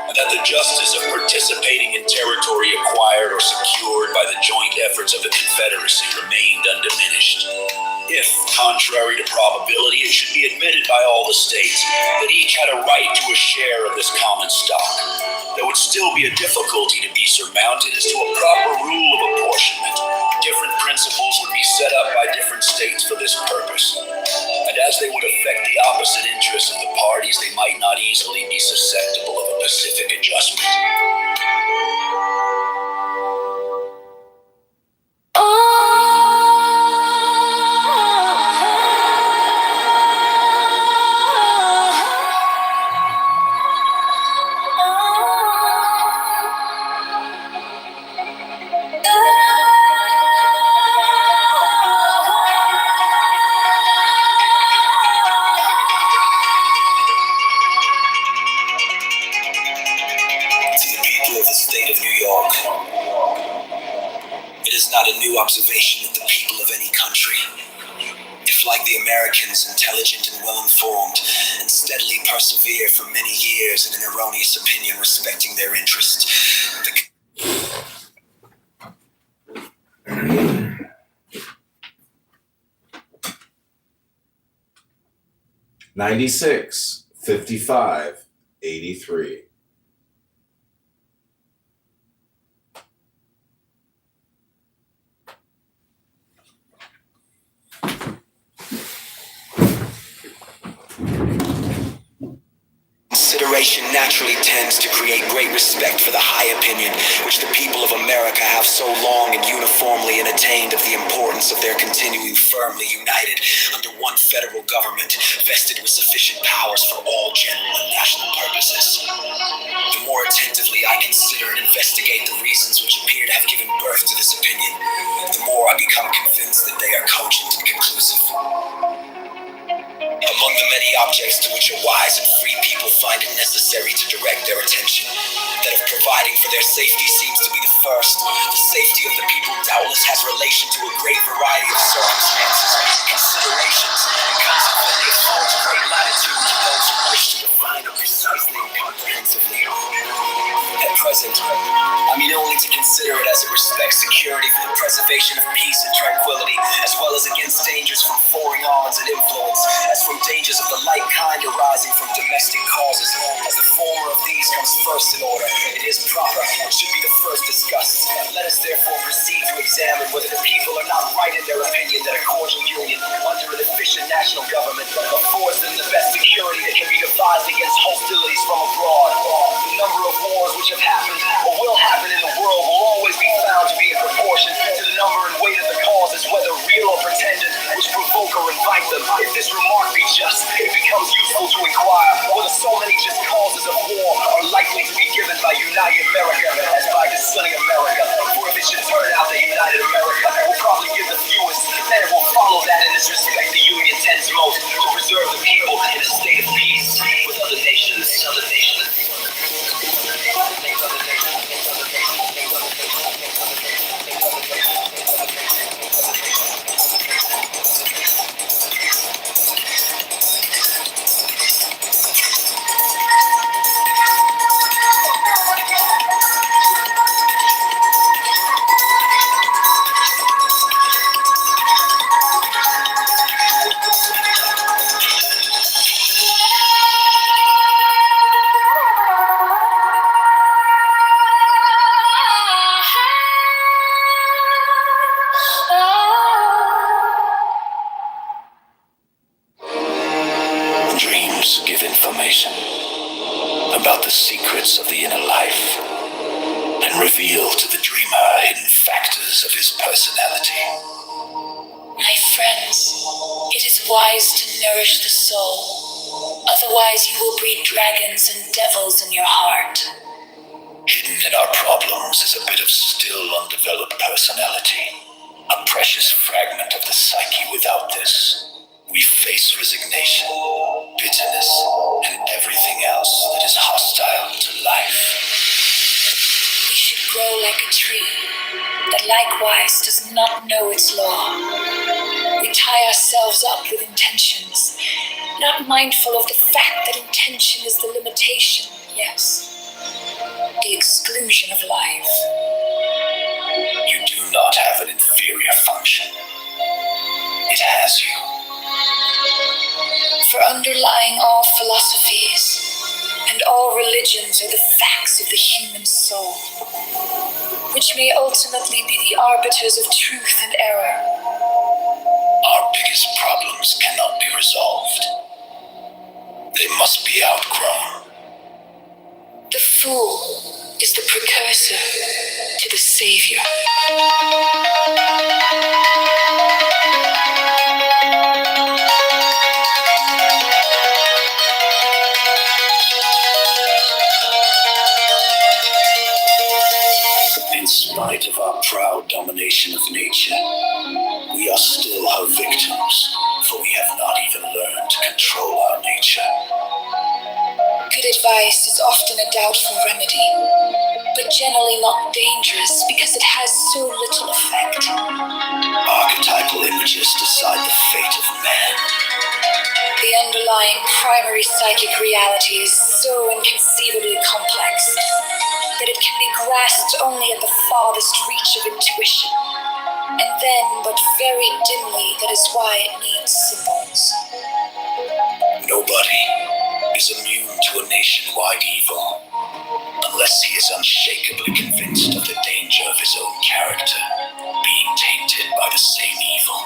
and that the justice of participating in territory acquired or secured by the joint efforts of the Confederacy remained undiminished. If, contrary to probability, it should be admitted by all the states that each had a right to a share of this common stock, there would still be a difficulty to be surmounted as to a proper rule of apportionment. Different principles would be set up by different states for this purpose, and as they would affect the opposite interests of the parties, they might not easily be susceptible of a pacific adjustment. like the Americans, intelligent and well-informed, and steadily persevere for many years in an erroneous opinion respecting their interest. 96, 55, 83. Consideration naturally tends to create great respect for the high opinion which the people of America have so long and uniformly entertained of the importance of their continuing firmly united under one federal government vested with sufficient powers for all general and national purposes. The more attentively I consider and investigate the reasons which appear to have given birth to this opinion, the more I become convinced that they are cogent and conclusive. Among the many objects to which a wise and free people find it necessary to direct their attention, that of providing for their safety seems to be the first. The safety of the people doubtless has relation to a great variety of circumstances, considerations, and consequently affords great latitude to those who wish to define it precisely and comprehensively. At present, I mean only to consider it as it respects security for the preservation of peace and tranquility, as well as against dangers from foreign arms and influence, as from dangers of the like kind arising from domestic causes. As the former of these comes first in order, it is proper and should be the first discussed. Let us therefore proceed to examine whether the people are not right in their opinion that a cordial union under an efficient national government affords them the best security that can be devised against hostilities from abroad. The number of wars which have happened or will happen in the world will always be found to be in proportion to the number and weight of the causes, whether real or pretended, which provoke or invite them. If this remark be just, it becomes useful to inquire whether so many just causes of war are likely to be given by United America as by disowning America. For if it should turn out that United America will probably give the fewest, then it will follow that in this respect the Union tends most to preserve the people in a state of peace with other nations. Dreams give information about the secrets of the inner life and reveal to the dreamer hidden factors of his personality. My friends, it is wise to nourish the soul. Otherwise you will breed dragons and devils in your heart. Hidden in our problems is a bit of still undeveloped personality, a precious fragment of the psyche. Without this, we face resignation, bitterness, and everything else that is hostile to life. We should grow like a tree that likewise does not know its law. We tie ourselves up with intentions, not mindful of the fact that intention is the limitation, yes, the exclusion of life. You do not have an inferior function. It has you. For underlying all philosophies and all religions are the facts of the human soul, which may ultimately be the arbiters of truth and error. Our biggest problems cannot be resolved. They must be outgrown. The fool is the precursor to the savior. In spite of our proud domination of nature, we are still her victims, for we have not even learned to control our nature. Good advice is often a doubtful remedy, but generally not dangerous because it has so little effect. Archetypal images decide the fate of men. man. The underlying primary psychic reality is so inconceivably complex that it can be grasped only at the farthest reach of intuition, and then but very dimly. That is why it needs symbols. Nobody is immune to a nationwide evil unless he is unshakably convinced of the danger of his own character being tainted by the same evil.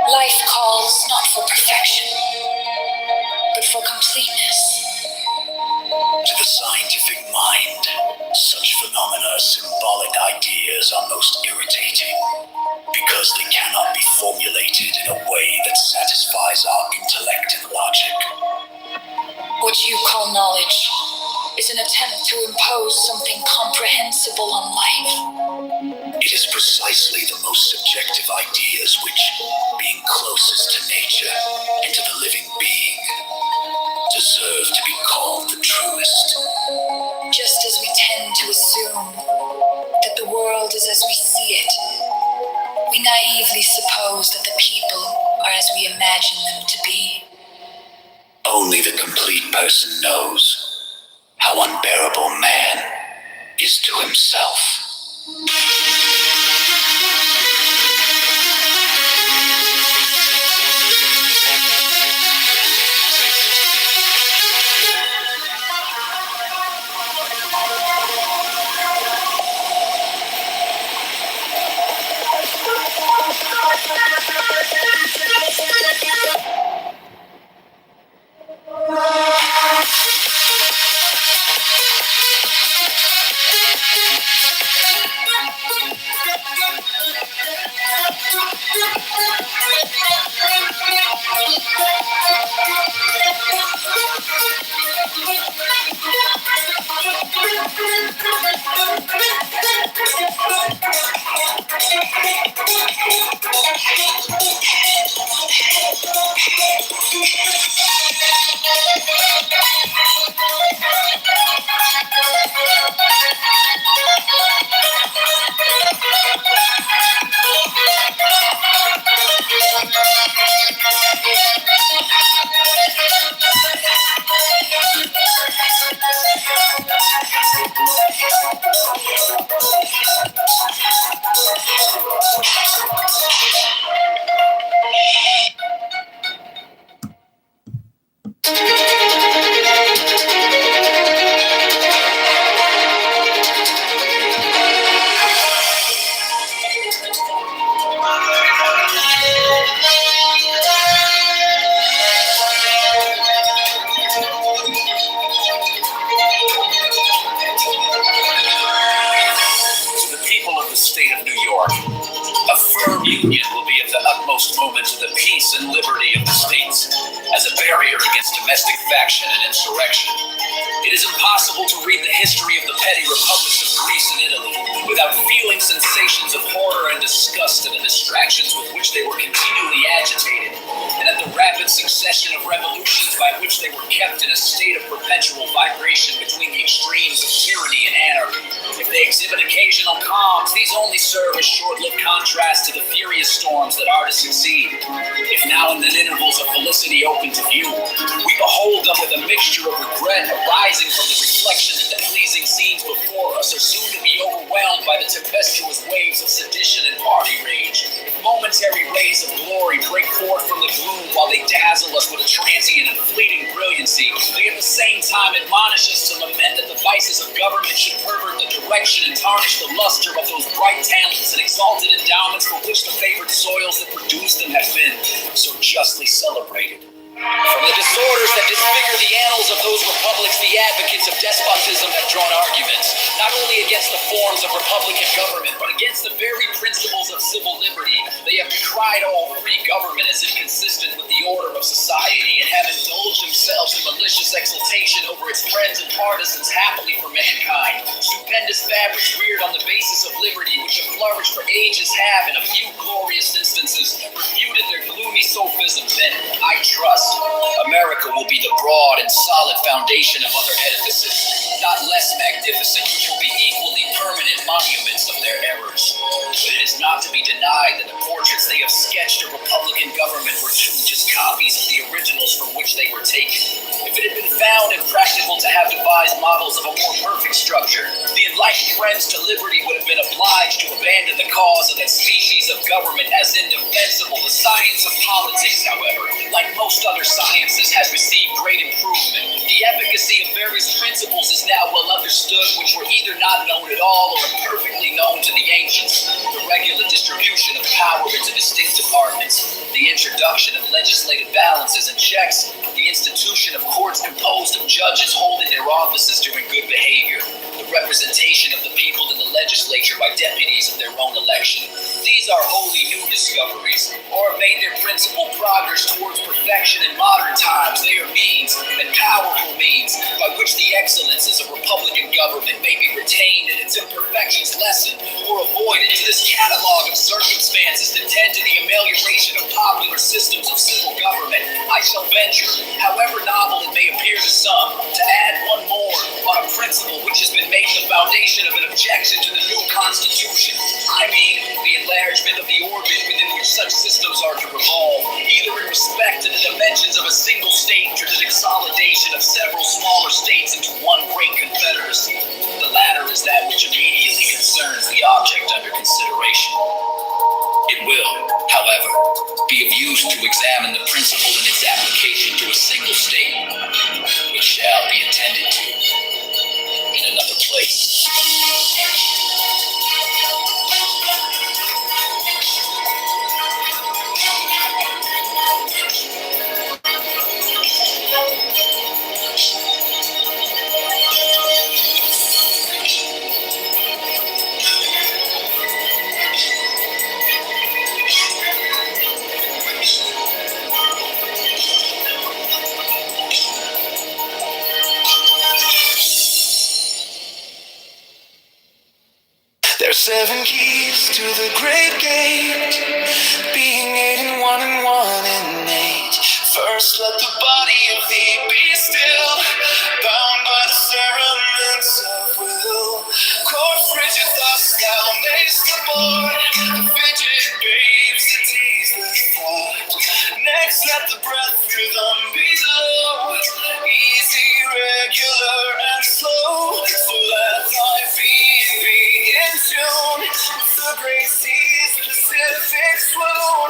Life calls not for perfection, but for completeness. To the scientific mind, such phenomena are symbolic ideas are most irritating because they cannot be formulated in a way that satisfies our intellect and logic. What you call knowledge is an attempt to impose something comprehensible on life. It is precisely the most subjective ideas which, being closest to nature and to the living being, deserve to be called the truest. Just as we tend to assume that the world is as we see it, we naively suppose that the people are as we imagine them to be. Only the complete person knows how unbearable man is to himself. And liberty of the states as a barrier against domestic faction and insurrection. It is impossible to read the history of the petty republics of Greece and Italy without feeling sensations of horror and disgust at the distractions with which they were continually agitated, and at the rapid succession of revolutions by which they were kept in a state of perpetual vibration between the extremes of tyranny and anarchy. If they exhibit occasional calms, these only serve as short-lived contrast to the furious storms that are to succeed. If now and then intervals of felicity open to view, we behold them with a mixture of regret arising from the reflection that the pleasing scenes before us are soon to be overwhelmed by the tempestuous waves of sedition and party rage. If momentary rays of glory break forth from the gloom while they dazzle us with a transient and fleeting brilliancy, they at the same time admonish us to lament that the vices of government should pervert the direction and tarnish the luster of those bright talents and exalted endowments for which the favored soils that produced them have been so justly celebrated. From the disorders that disfigure the annals of those republics, the advocates of despotism have drawn arguments, not only against the forms of republican government, but against the very principles of civil liberty. They have decried all free government as inconsistent with the order of society, and have indulged themselves in malicious exultation over its friends and partisans happily for mankind. Stupendous fabrics reared on the basis of liberty, which have flourished for ages, have, in a few glorious instances, refuted their gloomy sophisms, and, I trust, America will be the broad and solid foundation of other edifices, not less magnificent, which will be equally permanent monuments of their errors. But it is not to be denied that the portraits they have sketched of republican government were idealized models of a more perfect structure, the enlightened friends to liberty would have been obliged to abandon the cause of that species of government as indefensible. The science of politics, however, like most other sciences, has received great improvement. The efficacy of various principles is now well understood, which were either not known at all or imperfectly known to the ancients. The regular distribution of power into distinct departments, the introduction of legislative balances and checks, the institution of courts composed of judges holding their offices during good behavior, the representation of the people in the legislature by deputies of their own election. These are wholly new discoveries, or have made their principal progress towards perfection in modern times. They are means, and powerful means, by which the excellences of republican government may be retained and its imperfections lessened or avoided. To this catalog of circumstances that tend to the amelioration of popular systems of civil government, I shall venture, however novel it may appear to some, to add one more on a principle which has been made the foundation of an objection to the new Constitution. I mean, the enlargement of the orbit within which such systems are to revolve, either in respect to the dimensions of a single state or to the consolidation of several smaller states into one great confederacy. The latter is that which immediately concerns the object under consideration. It will, however, be of use to examine the principle in its application to a single state, which shall be attended to in another place. There's 7 keys to the great gate, being 8 and 1 and 1 and 8. First let the body of thee be still, bound by the cerements of will. Cord frigid thus thou mayst abort, fidget babes that tease the thought. Next let the breath through them be low, easy, regular, and slow, so that thy feet be in tune with the great sea's Pacific swoon.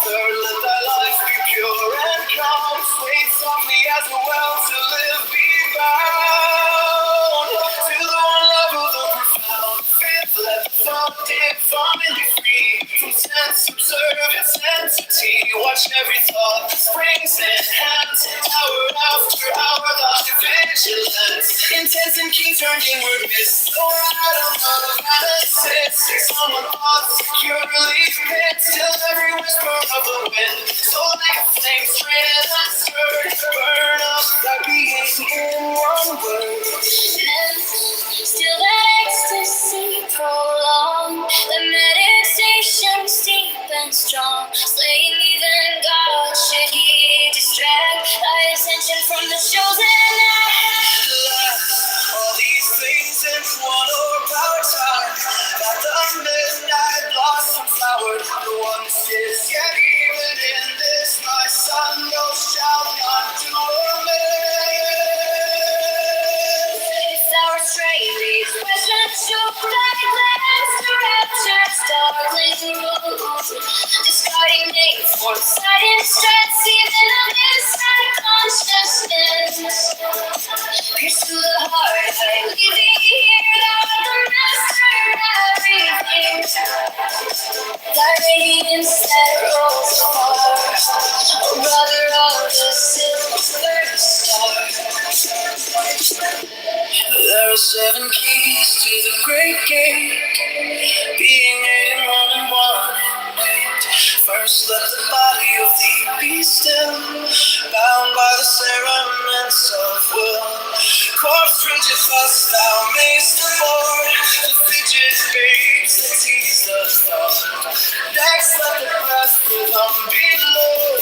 Third, let thy life be pure and calm, sway softly as a well to live be bound to the one love of the profound. Fifth, let the thought divine be free from sense, observe its entity. Watch every thought that springs enhance, hour after hour thy vigilance. Intense and keen turned inward mist, no atom of analysis. Someone thought securely pit, till every whisper of the wind, so like a flame straight and stirred, burn up thy being in one word. And still that ecstasy prolonged, the meditation deep and strong, slaying even God should he distract thy attention from the chosen act. All these things in one orb our time, that the midnight blossom flowered, the one that sits yet even in this my son, no shall not do amends. It's our train leaves presidential fragments to rapture's darkling rooms, discarding names for sight and stress, even on inside consciousness. Pierce to the heart, I leave thee here, thou art the master of everything. Thy radiance that rolls far, O brother of the silver star. There are 7 keys to the great gate, being 8 and 1 and 1 and 8. First let the body of thee be still, bound by the cerements of will. Cord frigid thus thou mayst afford, the fidget babes that tease the thought. Next let the breath through them be low,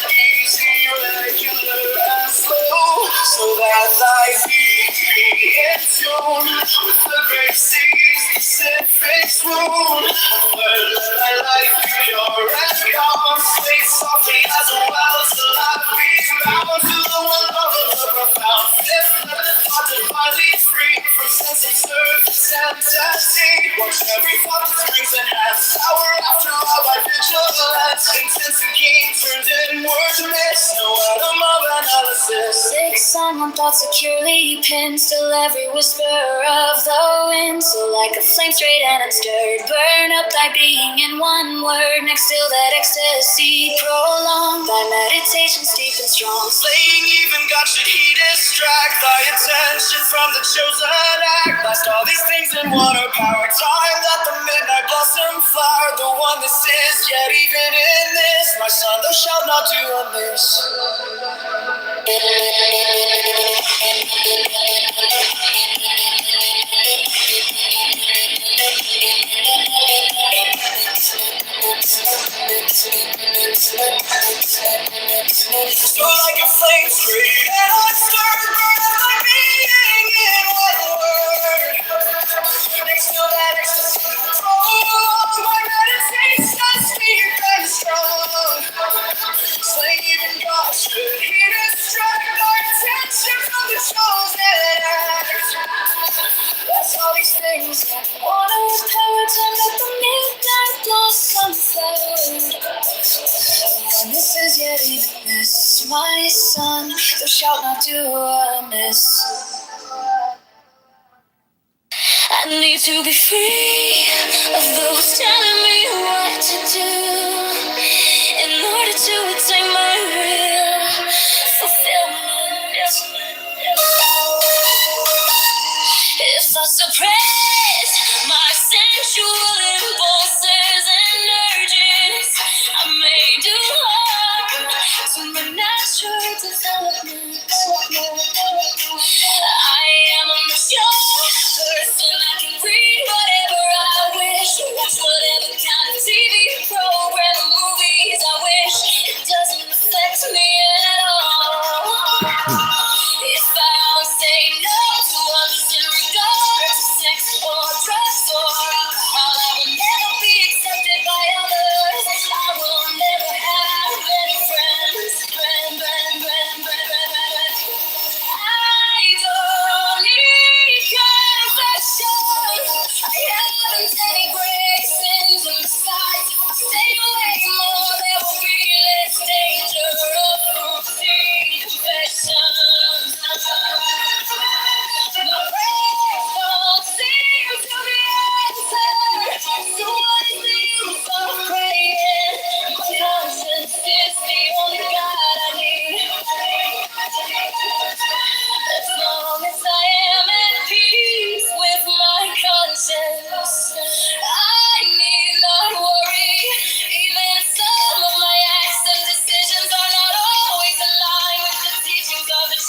easy, regular, and slow, so that thy feet be in tune with the great sea's Pacific swoon. Where let thy life be pure and calm, sway softly as a well to life be bound to the one love of the profound. Fifth, let the thought divinely nuts. Intense and keen turned inward miss. No atom of analysis. Sick sun on thoughts securely pinned. Still every whisper of the wind. So like a flame straight and unstirred. Burn up thy being in one word. Next till that ecstasy prolonged. Thy meditation steep and strong. Slaying even God should he distract thy attention from the chosen act. Blast all these things in one or power. Time that the midnight blossom flower. The one this is, yet even in this, my son, thou shalt not do amiss. So like a flame straight and unstirred, burn up my being in one word. Next to that ecstasy, prolong my meditation, deep and strong. Slaying even God should he distract my attention from the chosen act. That's all these things and Water with power time at the midnight blossom flowed. And this is yet even this, my son, thou shalt not do amiss. I need to be free of those telling me what to do in order to attain my real fulfillment. If I suppress my sensual impulses and urges, I may do harm to my natural development. I am a mature person. I can read whatever I wish, watch whatever kind of TV program or movies I wish. It doesn't affect me at all. If I say no to others in regard to sex or drugs or alcohol, I will never be accepted by others. I will never have any friends. I don't need confession. I haven't any great sins, and besides, if I stay away more, there will be less danger of routine confessions. My prayers don't seem to be answered, so what is the use of praying? My conscience is the only God I need. As long as I am at peace with my conscience, I need not worry. Even some of my acts and decisions are not always aligned with the teachings of the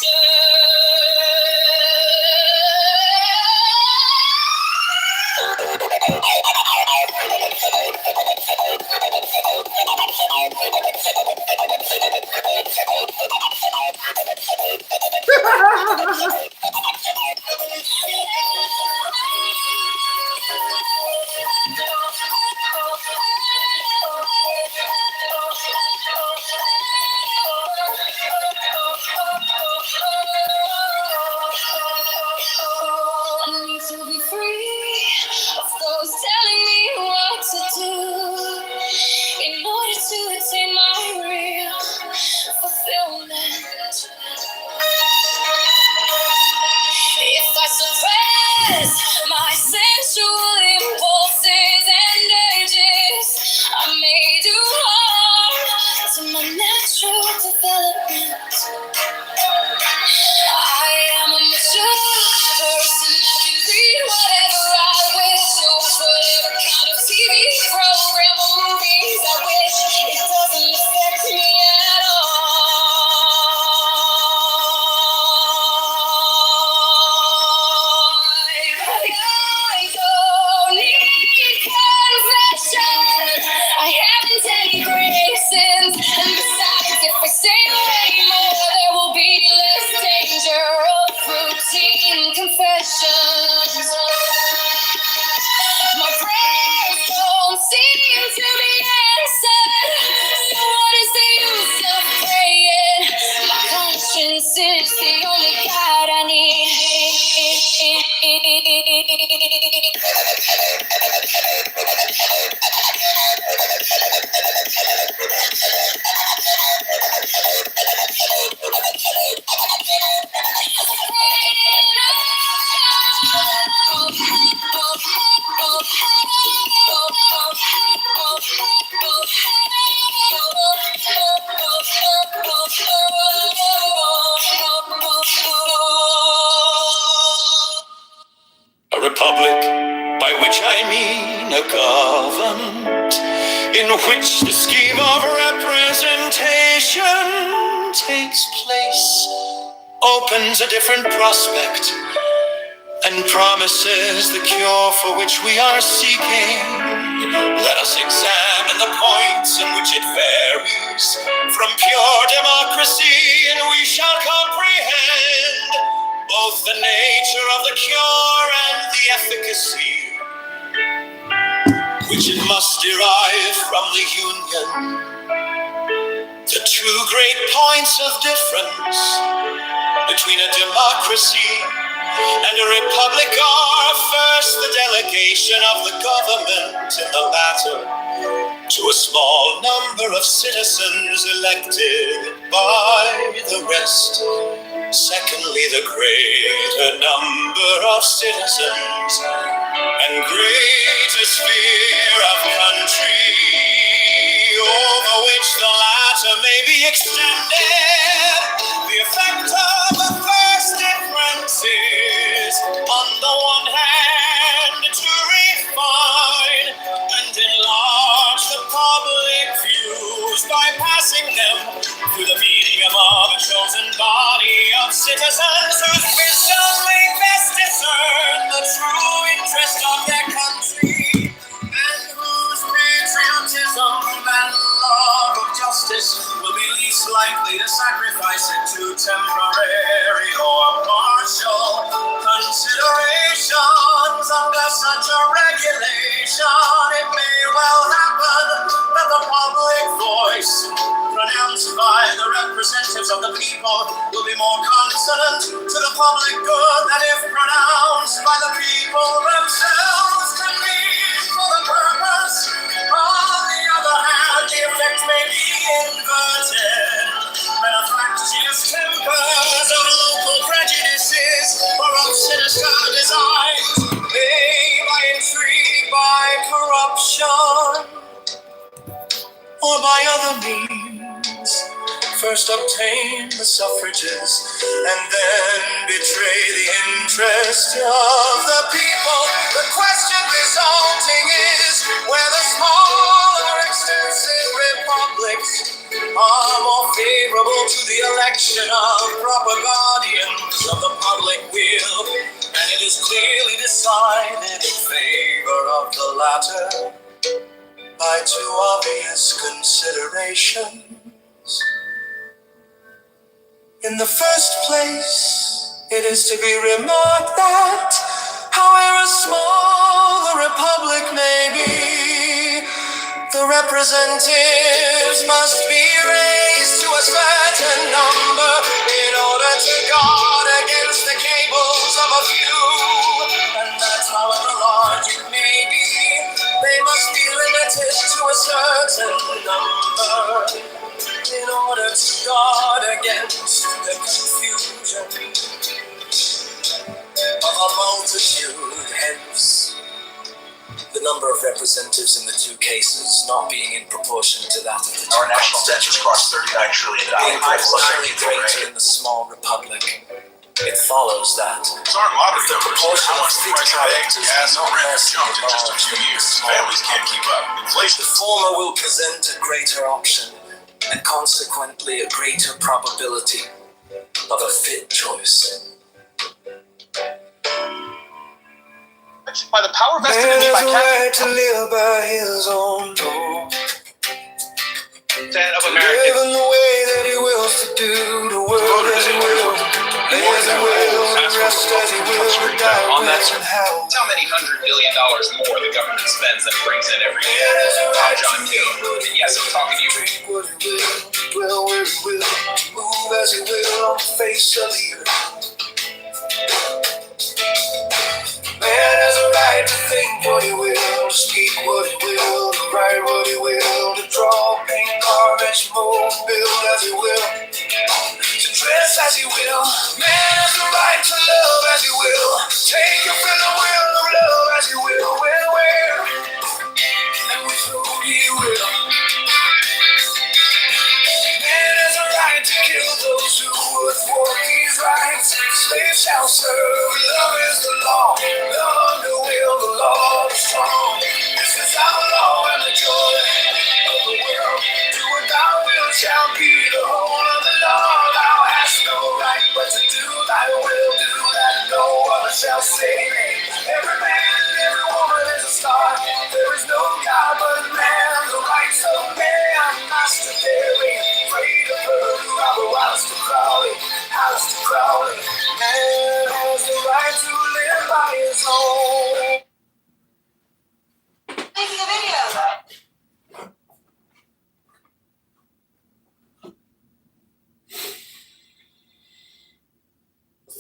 I need to be free of those telling me what to do in order to attain my real fulfillment. If I suppress my sensual impulses and urges, I may do harm to my natural development. I am a mature person. I can read whatever I wish, watch whatever kind of TV program or movies I wish. It doesn't affect me at all. I don't need confession. I haven't any great sins, and besides, if I stay away more, there will be less danger of routine confessions. My prayers don't seem to be answered, so what is the use of praying? My conscience is the only God I need. in which the scheme of representation takes place opens a different prospect and promises the cure for which we are seeking. Let us examine the points in which it varies from pure democracy, and we shall comprehend both the nature of the cure and the efficacy which it must derive from the union. The two great points of difference between a democracy and a republic are, first, the delegation of the government in the latter to a small number of citizens elected by the rest. Secondly, the greater number of citizens and greater sphere of country over which the latter may be extended. The effect of the first difference is, on the one hand, to refine and enlarge the public views by passing them through the medium of a chosen body of citizens whose wisdom may best discern the true interest of their country and whose patriotism and love of justice will be least likely to sacrifice it to temporary or partial considerations. Under such a regulation, it may well happen that the public voice, pronounced by the representatives of the people, will be more consonant to the public good than if pronounced by the people themselves to be for the purpose. On the other hand, the effect may be inverted when a fractious tempers of local prejudices or of sinister designs may, by intrigue, by corruption, or by other means, first obtain the suffrages and then betray the interest of the people. The question resulting is whether small or extensive republics are more favorable to the election of proper guardians of the public will, and it is clearly decided in favor of the latter by two obvious considerations. In the first place, it is to be remarked that, however small the republic may be, the representatives must be raised to a certain number in order to guard against the cables of a few, and that, however large it may be, they must be limited to a certain number in order to guard against the confusion of a multitude. Hence, the number of representatives in the two cases not being in proportion to that of the two. Our national debt just crossed $39 trillion. Being proportionally greater in the small republic, it follows that It's our lottery, the proportion of state characters gas and not rent less jumped in just a few years. Families can't keep up. Inflation. the former will present a greater option and consequently a greater probability of a fit choice. By the power vested in me by right to live by his own law. of Live in the way that he wills to do, the world as he will, lay as he will, rest as he will, die On that, when and how. That's how many $100 billion more the government spends than brings in every year. I'm John Gill. And yes, I'm talking to you. Drink what he will, dwell where he will, move as he will on the face of the earth. Man has a right to think what he will, to speak what he will, to write what he will, to draw, paint, carve, etch, mold, build as he will, to dress as he will. Man has the right to love as he will, take a fill the will of love as he will, when, where, and with whom he will. Man has a right to kill those who would thwart these rights. Slaves shall serve, love is the law. Love under will, the law is strong. This is our law and the joy.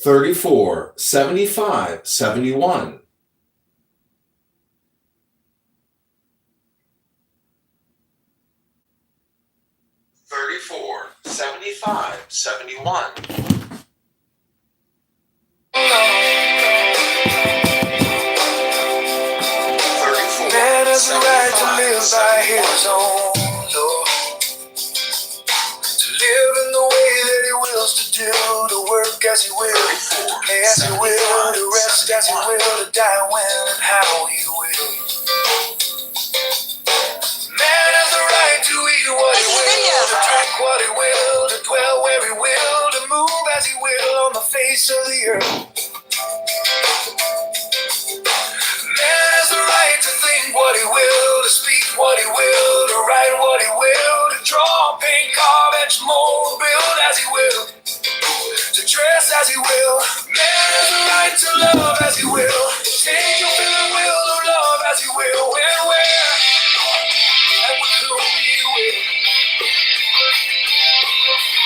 34, 75, 71. 34, 75, 71. Man has the right to live by his own law, to live in the way that he wills to do, to work as he will, to play as he will, to rest as he will, to die when and how he will. Man has the right to eat what he will, to drink what he will, to dwell where he will, to move as he will on the face of the earth. Man has the right to think what he will, to speak what he will, to write what he will, to draw, paint, carve, etch, mold, build as he will, to dress as he will. Man has the right to love as he will, take your fill and will of love as he will, when, where, and with whom he will.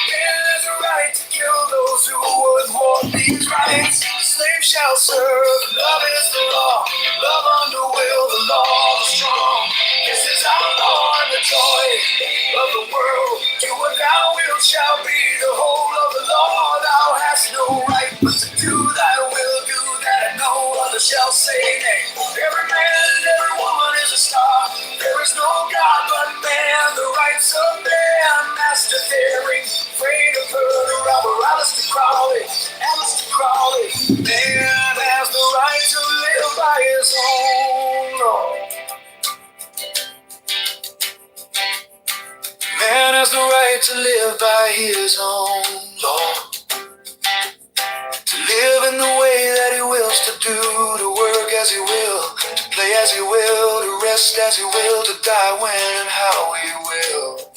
Man has the right to kill those who would want these rights. Slaves shall serve, love is the law, love under will, the law of the strong. This is our law and the joy of the world. Do what thou wilt shall be the whole of the law. Thou hast no right but to do thy will, do that and no other shall say nay. Every man and every woman is a star. There is no God but man, the rights of man. Master daring, afraid of her, the robber, Alistair Crowley, Alistair Crowley. Man has the right to live by his own law. Man has the right to live by his own law, to live in the way that he wills to do, to work as he will, to play as he will, to rest as he will, to die when and how he will.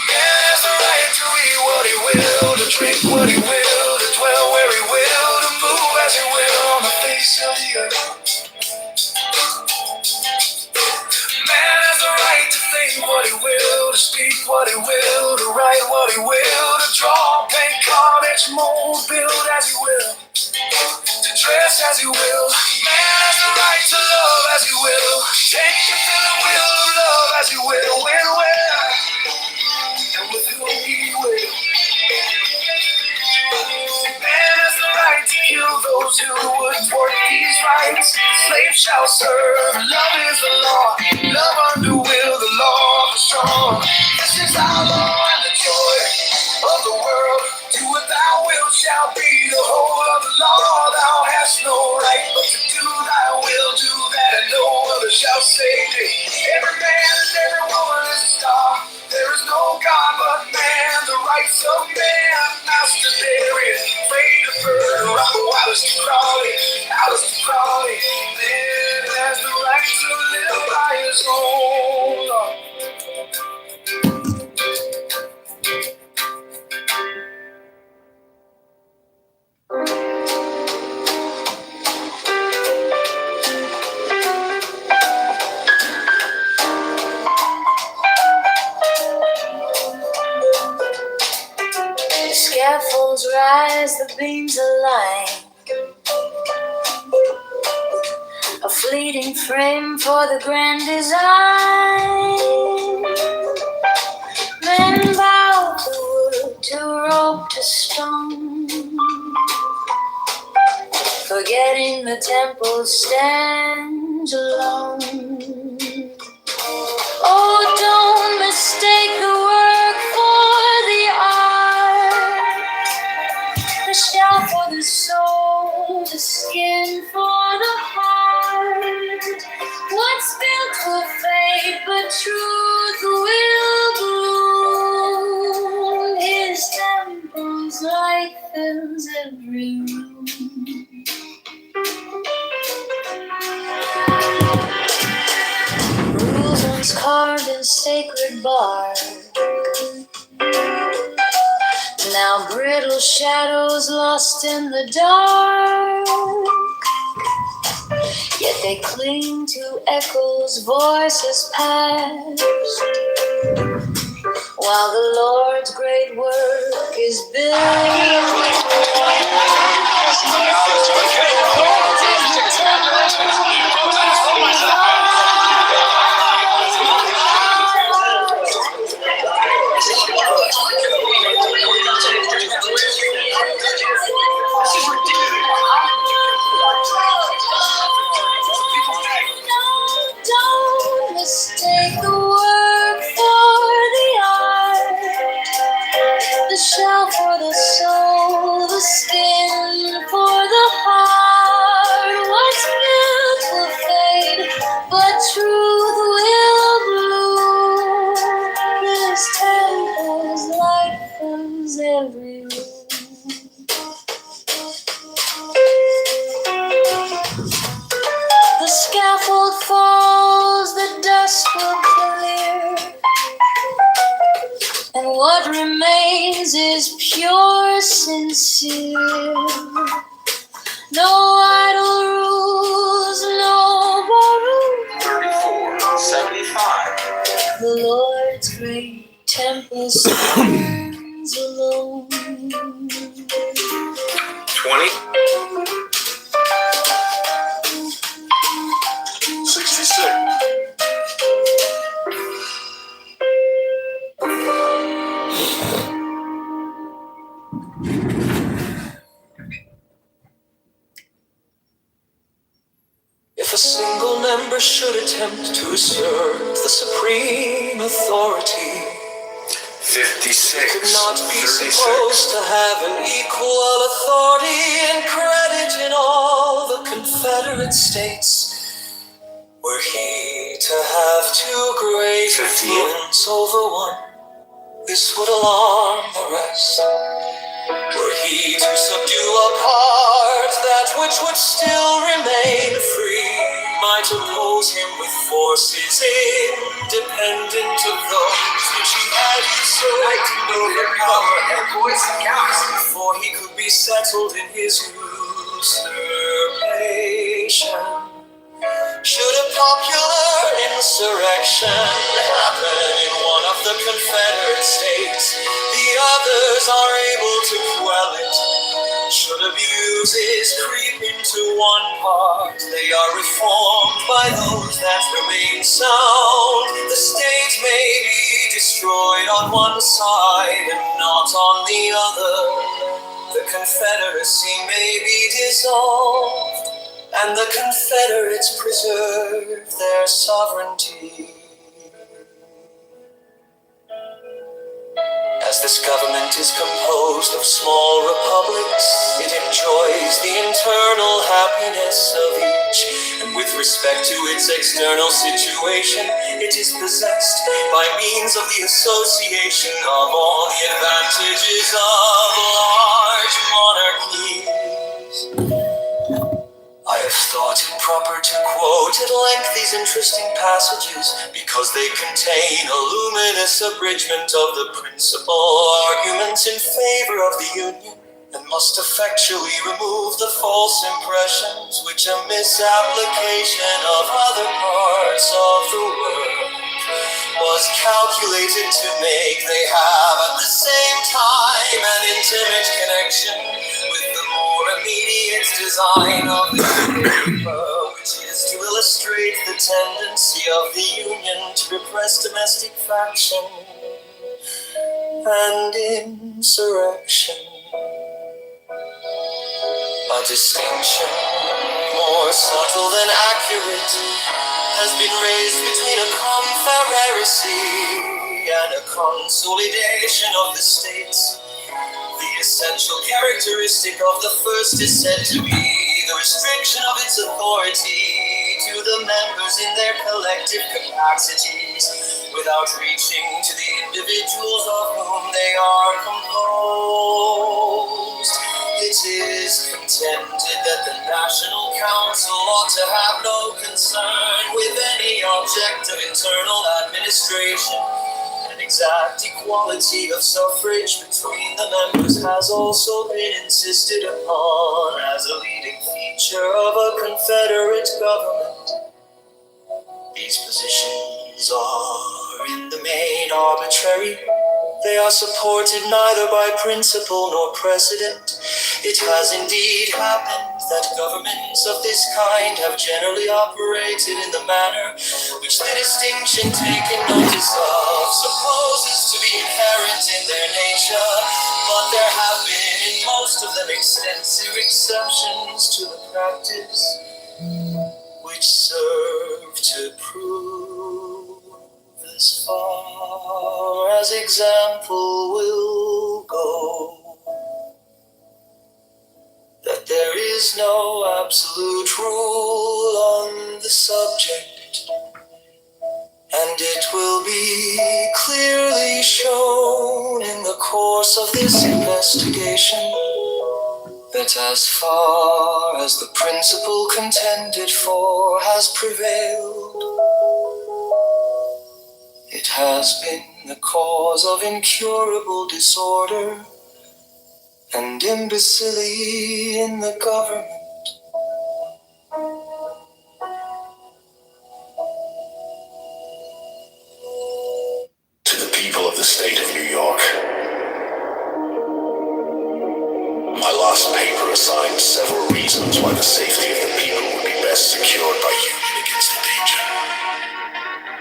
Man has the right to eat what he will, to drink what he will, to dwell where he will, to move as he will on the face of the earth. Man has the right to think what he will, to speak what he will, to write what he will, to draw, paint, carve, etch, mold, build as he will, to dress as he will. Man has the right to love as he will, take your fill and will of love as he will, when, where, and with whom he will. Man has the right to kill those who would thwart these rights. Slaves shall serve, love is the law, love under will, the law of the strong. This is our law and the joy of the world. Do what thou wilt shall be the whole of the law. Thou hast no right but to do thy will, do that and no other shall say nay. Every man and every woman is a star. There is no God but man, the rights of man. Master Darian, afraid of her, Robert Alistair Crowley, Alistair Crowley. Man has the right to live by his own law. The scaffolds rise, the beams align. A fleeting frame for the grand design. Men bow to wood, to rope, to stone, forgetting the temple stands alone. Oh, don't mistake the work for the art, the shell for the soul, the skin for the heart. What's built will fade, but truth will bloom. His temple's light fills every room. Rules once carved in sacred bark, now brittle shadows lost in the dark. Yet they cling to echoes, voices past, while the Lord's great work is building. Don't mistake the work for the art, the shell for the soul, the skin for the heart. What's built will fade, but truth will bloom. This temple's light fills every room. The scaffold falls, the dust will clear, and what remains is pure, sincere. No idle rules, no borrowed. 34.75. The Lord's great temple stands alone. 20. 66. If a single member should attempt to usurp the supreme authority, 56. could not be 36. supposed to have an equal authority and credit in all the Confederate states. Were he to have too great 58. influence over one, this would alarm the rest. Were he to subdue a part, that which would still remain free might oppose him with forces independent of those which he had usurped and overpowered before he could be settled in his usurpation. Should a popular insurrection happen in one of the Confederate states, the others are able to quell it. Should abuses creep into one part, they are reformed by those that remain sound. The state may be destroyed on one side and not on the other. The Confederacy may be dissolved, and the Confederates preserve their sovereignty. As this government is composed of small republics, it enjoys the internal happiness of each, and with respect to its external situation, it is possessed by means of the association of all the advantages of large monarchies. I have thought it proper to quote at length these interesting passages because they contain a luminous abridgment of the principal arguments in favor of the Union and must effectually remove the false impressions which a misapplication of other parts of the world was calculated to make. They have at the same time an intimate connection with the more immediate design of the paper, which is to illustrate the tendency of the Union to repress domestic faction and insurrection. A distinction more subtle than accurate has been raised between a confederacy and a consolidation of the states. The essential characteristic of the first is said to be the restriction of its authority to the members in their collective capacities, without reaching to the individuals of whom they are composed. It is contended that the National Council ought to have no concern with any object of internal administration. An exact equality of suffrage between the members has also been insisted upon as a leading feature of a Confederate government. These positions are in the main arbitrary, They are supported neither by principle nor precedent. It has indeed happened that governments of this kind have generally operated in the manner which the distinction taken notice of supposes to be inherent in their nature, but there have been in most of them extensive exceptions to the practice which serve to prove, as far as example will go, that there is no absolute rule on the subject, and it will be clearly shown in the course of this investigation that as far as the principle contended for has prevailed, it has been the cause of incurable disorder and imbecility in the government. To the people of the state of New York, my last paper assigned several reasons why the safety of the people would be best secured by union against the danger.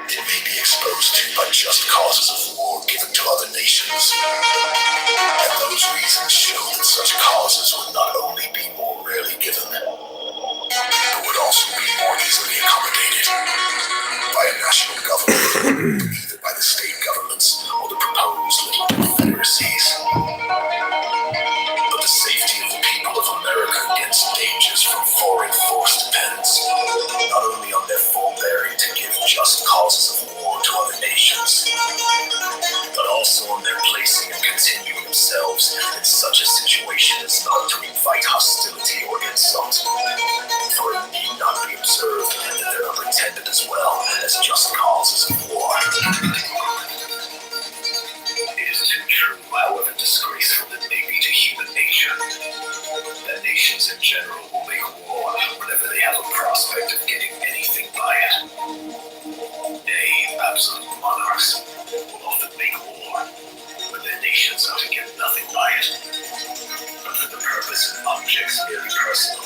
It may be exposed to by just causes of war given to other nations. And those reasons show that such causes would not only be more rarely given, but would also be more easily accommodated by a national government, either by the state governments or the proposed little confederacies. But the safety of the people of America against dangers from foreign force depends not only on their forbearing to give just causes of war to other nations, but also on their placing and continuing themselves in such a situation as not to invite hostility or insult. For it need not be observed that there are pretended as well as just causes of war. It is too true, however disgraceful it may be to human nature, that nations in general will make war whenever they have a prospect of getting anything by it. Nay, absolute monarchs will often make war when their nations are to get nothing by it, but for the purpose and objects merely personal,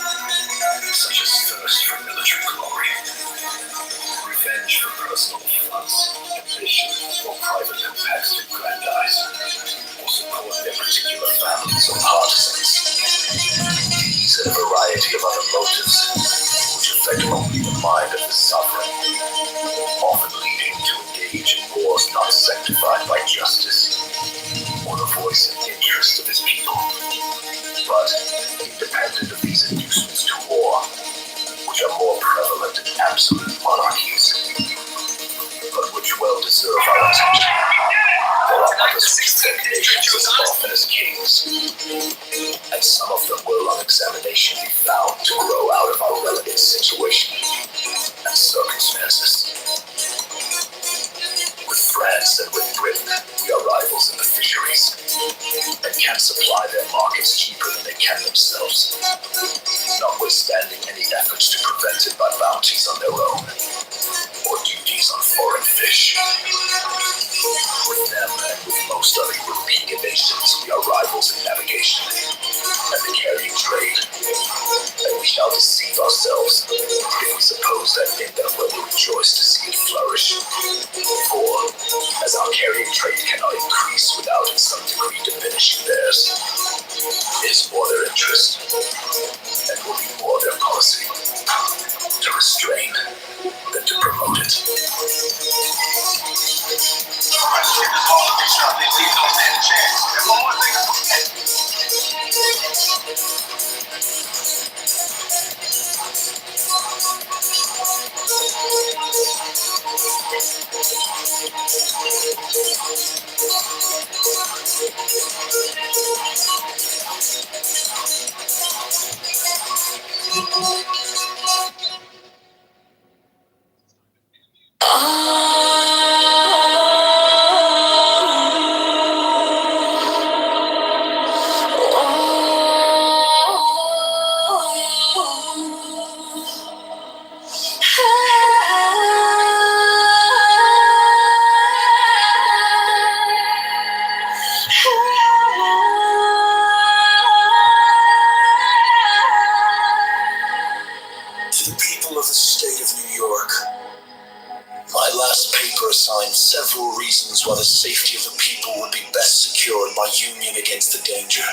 such as thirst for military glory, revenge for personal affronts, ambition, or private impacts to aggrandize, or support their particular families or partisans. These and a variety of other motives, which affect only the mind of the sovereign, often leading to engage in wars not sanctified by justice, or the voice and interest of his people, but independent of these inducements to war, which are more prevalent in absolute monarchies, but which well deserve our attention. There are others which affect nations as often as kings, and some of them will on examination be found to grow out of our relative situation and circumstances. With France and with Britain, we are rivals in the fisheries, and can supply their markets cheaper than they can themselves, notwithstanding any efforts to prevent it by bounties on their own, or duties on foreign fish. With them and with most other European nations, we are rivals in navigation and the carrying trade, and we shall deceive ourselves if we suppose that in them we will rejoice to see it flourish. For, as our carrying trade cannot increase without in some degree diminishing theirs, it is more their interest, and will be more their policy, to restrain than to promote it. reasons why the safety of the people would be best secured by union against the danger.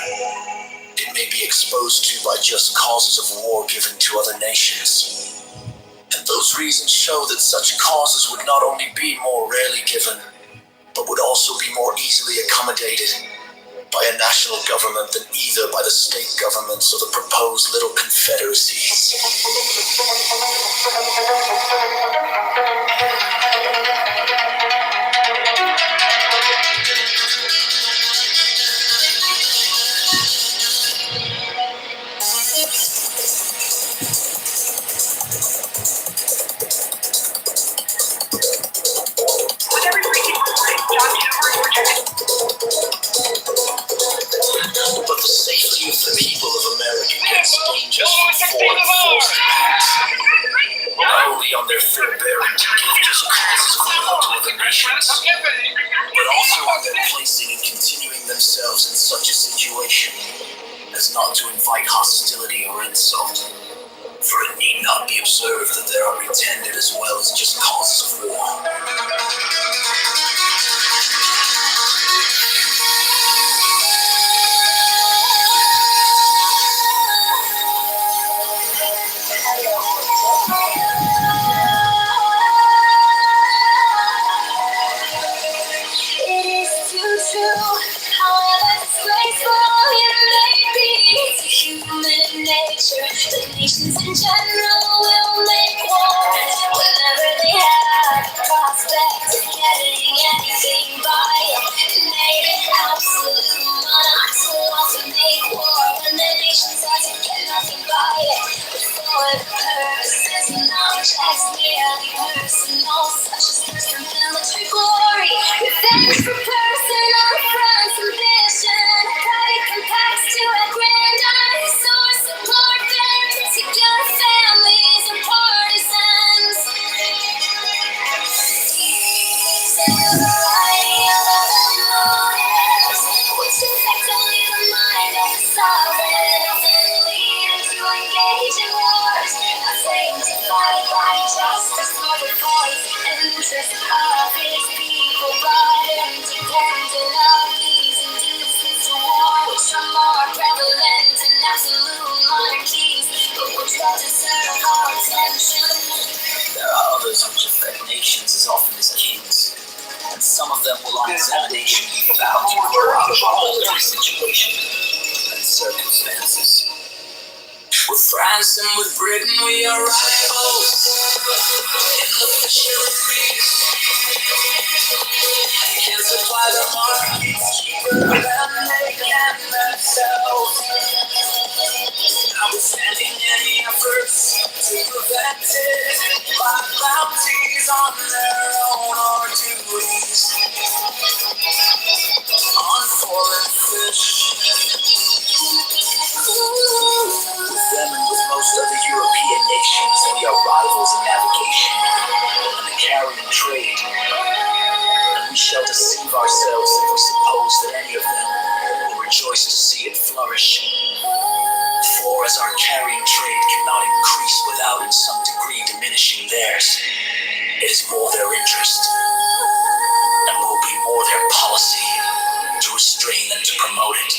It may be exposed to by just causes of war given to other nations. And those reasons show that such causes would not only be more rarely given, but would also be more easily accommodated by a national government than either by the state governments or the proposed little confederacies. But the safety of the people of America gets dangers from foreign forced attacks, not only on their forbearing to give just causes of war to other nations, but also on their placing and continuing themselves in such a situation as not to invite hostility or insult. For it need not be observed that there are intended as well as just causes of war. It is too true, however disgraceful it may be to human nature. The nations in general will make war whenever they have the prospect of getting anything by it. Made absolute monarchs will often make war when the nations are to get nothing by it. But for the purposes of non-checks merely personal, such as thirst for military glory, revenge for personal France ambition, private compacts to aggrandize or support their particular families and partisans. These are the variety of other motives, which affect only the mind of the sovereign, often leading to engage in wars, not sanctified by justice nor the voice and interest of his people, but independent of these inducements to war, which are more prevalent in absolute monarchies, but which don't deserve our attention. There are others which affect nations as often as kings, and some of them will on examination be found to grow out of our military situation and circumstances. With France and with Britain we are rivals in the fisheries, and can supply their markets cheaper than they can themselves. Notwithstanding any efforts to prevent it by bounties on their own or duties on foreign fish. With them and with most other European nations, we are rivals in navigation and the carrying trade, and we shall deceive ourselves if we suppose that any of them will rejoice to see it flourish. For as our carrying trade cannot increase without in some degree diminishing theirs, it is more their interest, and will be more their policy, to restrain and to promote it.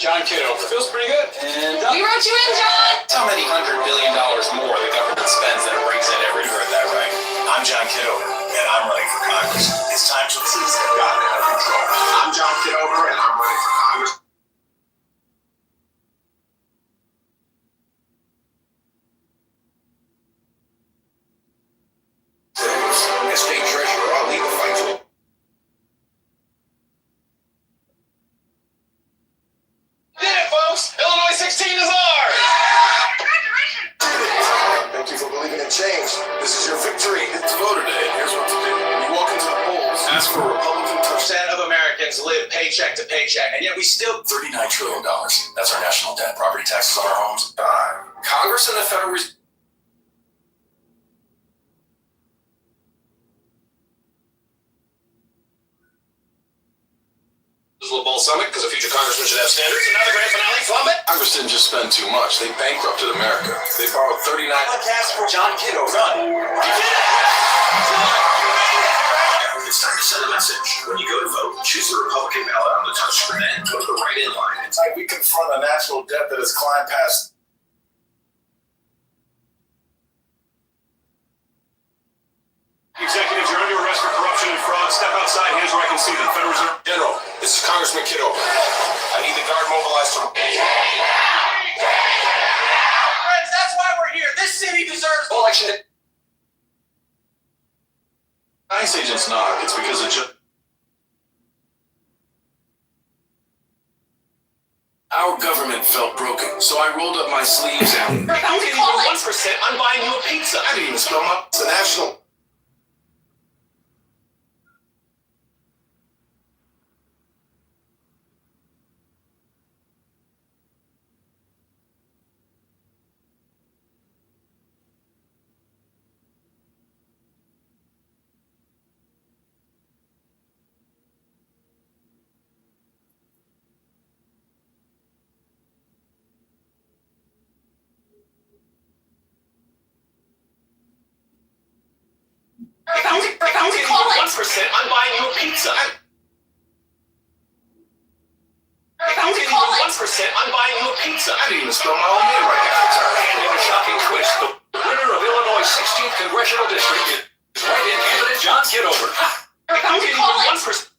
John Kitover. Feels pretty good. And We wrote you in, John. how many $100 billion more the government spends than it brings in every year? Heard that right? I'm John Kitover, and I'm running for Congress. It's time to seize the gotten out of control. I'm John Kitover, and I'm running for Congress. As state treasurer, I'll lead the fight to did it, folks! Illinois 16 is ours! Thank you for believing in change. This is your victory. It's voter day. Here's what to do. When you walk into the polls, ask for Republican percent of Americans live paycheck to paycheck, and yet we still $39 trillion. That's our national debt. Property taxes on our homes. Congress and the Federal Reserve. Bowl Summit because a future congressman should have standards. Another grand finale, flummet. Congress didn't just spend too much. They bankrupted America. They borrowed 39 podcasts for John Kitover. Run. You did it! It's time to send a message. When you go to vote, choose the Republican ballot on the touchscreen and go to the write-in line. It's like we confront a national debt that has climbed past. Executives, you're under arrest for corruption and fraud. Step outside. Here's where I can see them. Federal Reserve. General, this is Congressman Kitover. I need the guard mobilized to. Friends, that's why we're here. This city deserves election. ICE agents knock. It's because of our government felt broken, so I rolled up my sleeves and. You can even 1%. I'm buying you a pizza. I didn't even spell my. It's a national. You can even 1%. I'm buying you a pizza. You can even 1%. I'm buying you a pizza. I didn't even spell my own name right half the time. And in a shocking twist, the winner of Illinois' 16th congressional district is write-in candidate John Kitover. You can even 1%.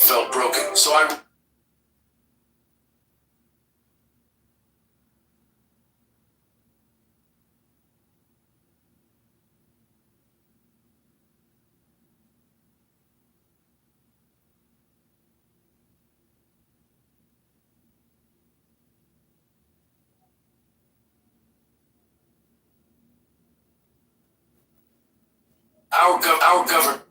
felt broken, so I... Our government...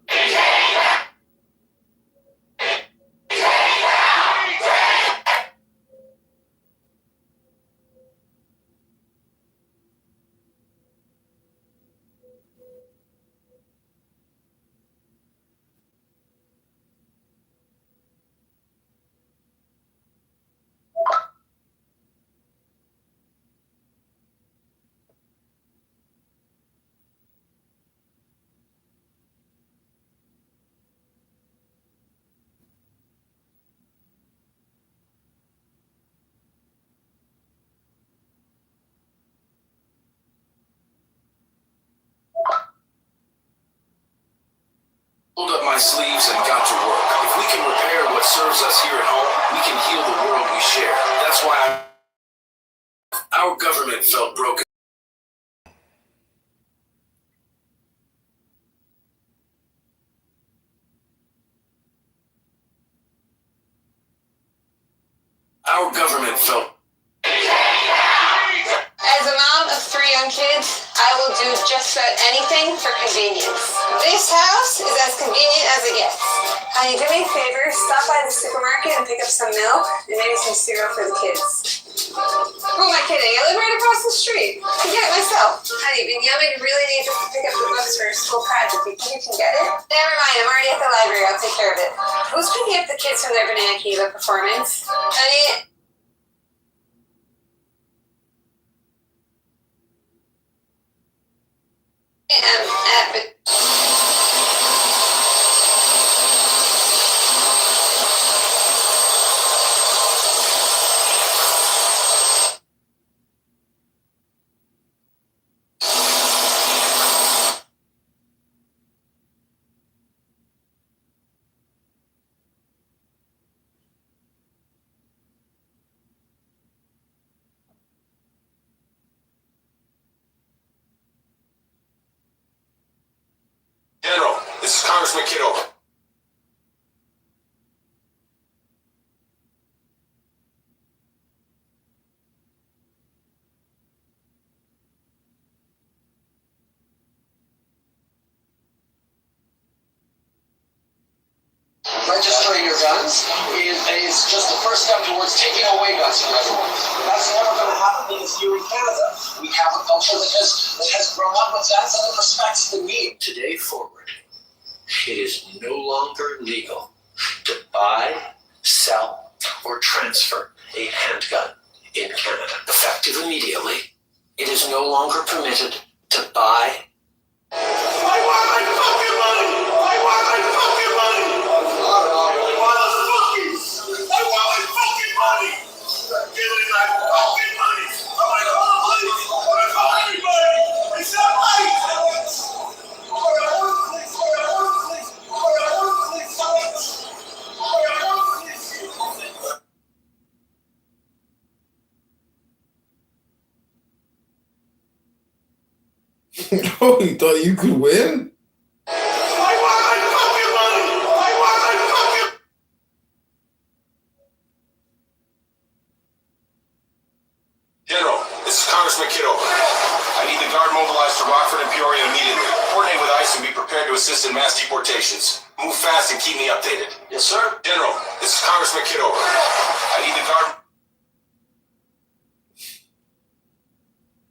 Pulled up my sleeves and got to work. If we can repair what serves us here at home, we can heal the world we share. That's why our government felt broken. Our government felt... As a mom of 3 young kids, I will do just about anything for convenience. This house is as convenient as it gets. Honey, do me a favor, stop by the supermarket and pick up some milk and maybe some cereal for the kids. Who am I kidding? I live right across the street. I can get it myself. Honey, Benjamin really needs us to pick up the books for his school project. Do you think you can get it? Never mind, I'm already at the library. I'll take care of it. Who's picking up the kids from their Banana Kiva performance? Honey... General, this is Congressman Kitover. Registering your guns is just the first step towards taking away guns from everyone. That's never going to happen because here in Canada, we have a culture that has grown up with that and it respects the need. Today forward, it is no longer legal to buy, sell, or transfer a handgun in Canada. Effective immediately, it is no longer permitted to buy. I want my fucking money! I want my fucking money! I want the cookies! I want my fucking money! Give me my fucking money! I want to call the police! I want to call everybody! It's not right! I want to call the police! I want to call the police! I want to call the police! I want to call the police! Oh, you thought you could win? I want my fucking money! I want my fucking... General, this is Congressman Kitover. I need the Guard mobilized to Rockford and Peoria immediately. Coordinate with ICE and be prepared to assist in mass deportations. Move fast and keep me updated. Yes, sir. General, this is Congressman Kitover. I need the Guard...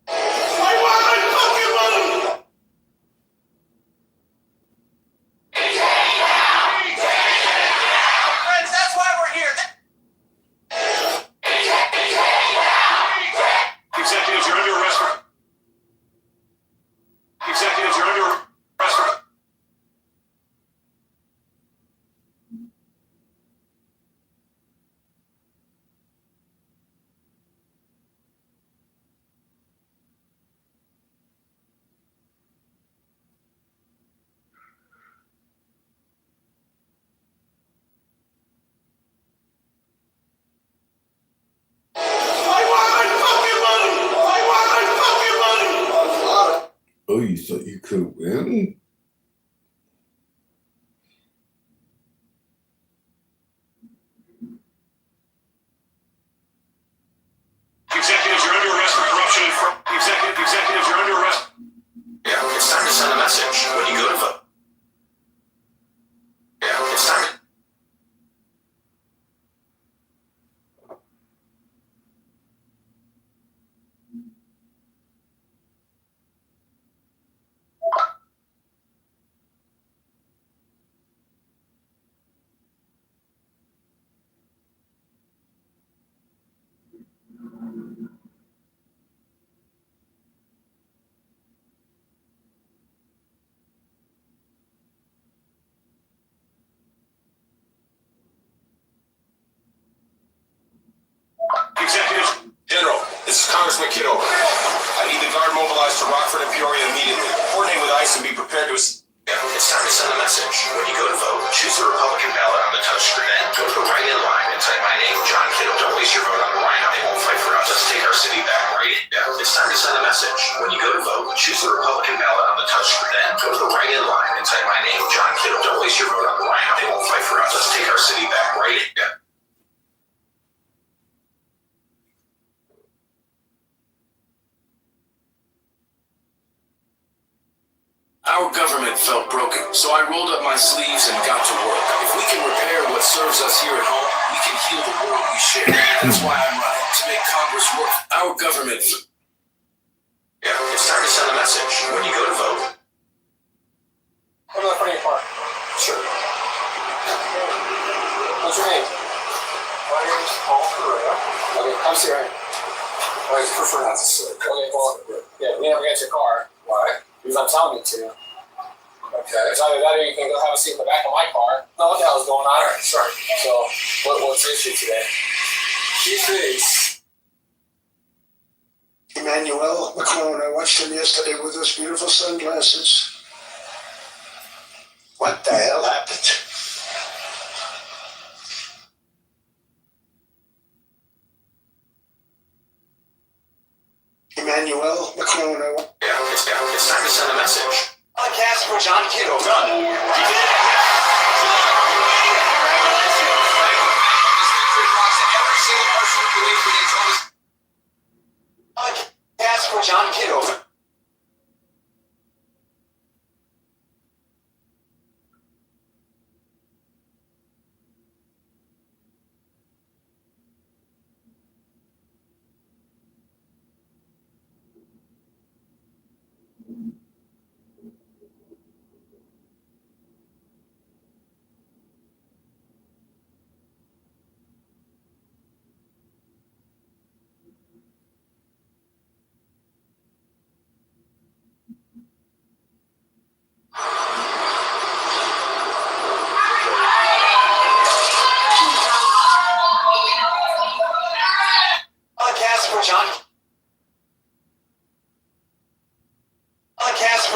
I want my fucking money! Friends, that's why we're here. Executives, you're under arrest for... Executives, you're under arrest for... Oh, you thought you could win? Executives, you're under arrest for corruption and fraud. Executives, you're under arrest. Yeah, it's time to send a message when you go to vote. Yeah, it's time to... Executives, General, this is Congressman Kitover. I need the guard mobilized to Rockford and Peoria immediately. Coordinate with ICE and be prepared to... Yeah, it's time to send a message. When you go to vote, choose the Republican ballot on the touchscreen. Then go to the write-in line and type my name, John Kittle. Don't waste your vote on the rhino. They won't fight for us. Let's take our city back. Write it. Yeah, it's time to send a message. When you go to vote, choose the Republican ballot on the touchscreen. Then go to the write-in line and type my name, John Kittle. Don't waste your vote on the rhino. They won't fight for us. Let's take our city back. Write it. Yeah. Our government felt broken, so I rolled up my sleeves and got to work. If we can repair what serves us here at home, we can heal the world we share. That's why I'm running, to make Congress work. Our government... Yeah, it's time to send a message. When you go to vote... Come to the front of your car. Sure. What's your name? My name is Paul Correa. Okay, come sit right here. I prefer not to sit. Okay, well, yeah, we never get your car. Why? Because I'm telling you to. Okay. It's either that or you can go have a seat in the back of my car. No, what the hell is going on? All right, sure. So, what's the issue today? She thinks. Emmanuel Macron, I watched him yesterday with those beautiful sunglasses. What the hell happened? Emmanuel Macron, it's time to send a message. I cast for John Kittle. Done. You did it. I cast for John Kittle.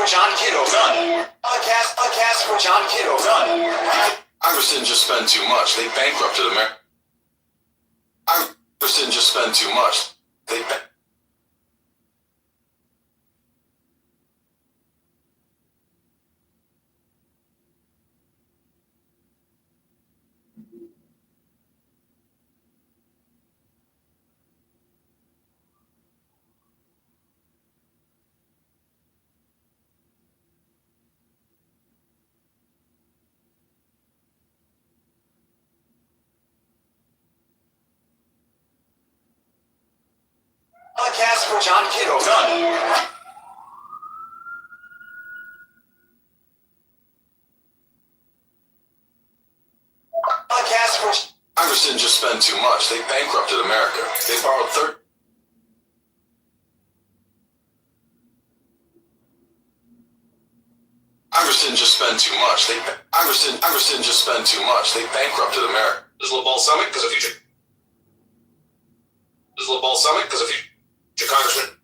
John Kittle. Done. A cast for John Kittle. Done. Congress didn't just spend too much. They bankrupted America. Congress didn't just spend too much. They A cast for John Kittle. Done. A cast for... Congress didn't just spend too much. They bankrupted America. They borrowed Congress didn't just spend too much. Congress didn't just spend too much. They bankrupted America. This little ball summit because of future. This little ball summit because of future Congressman.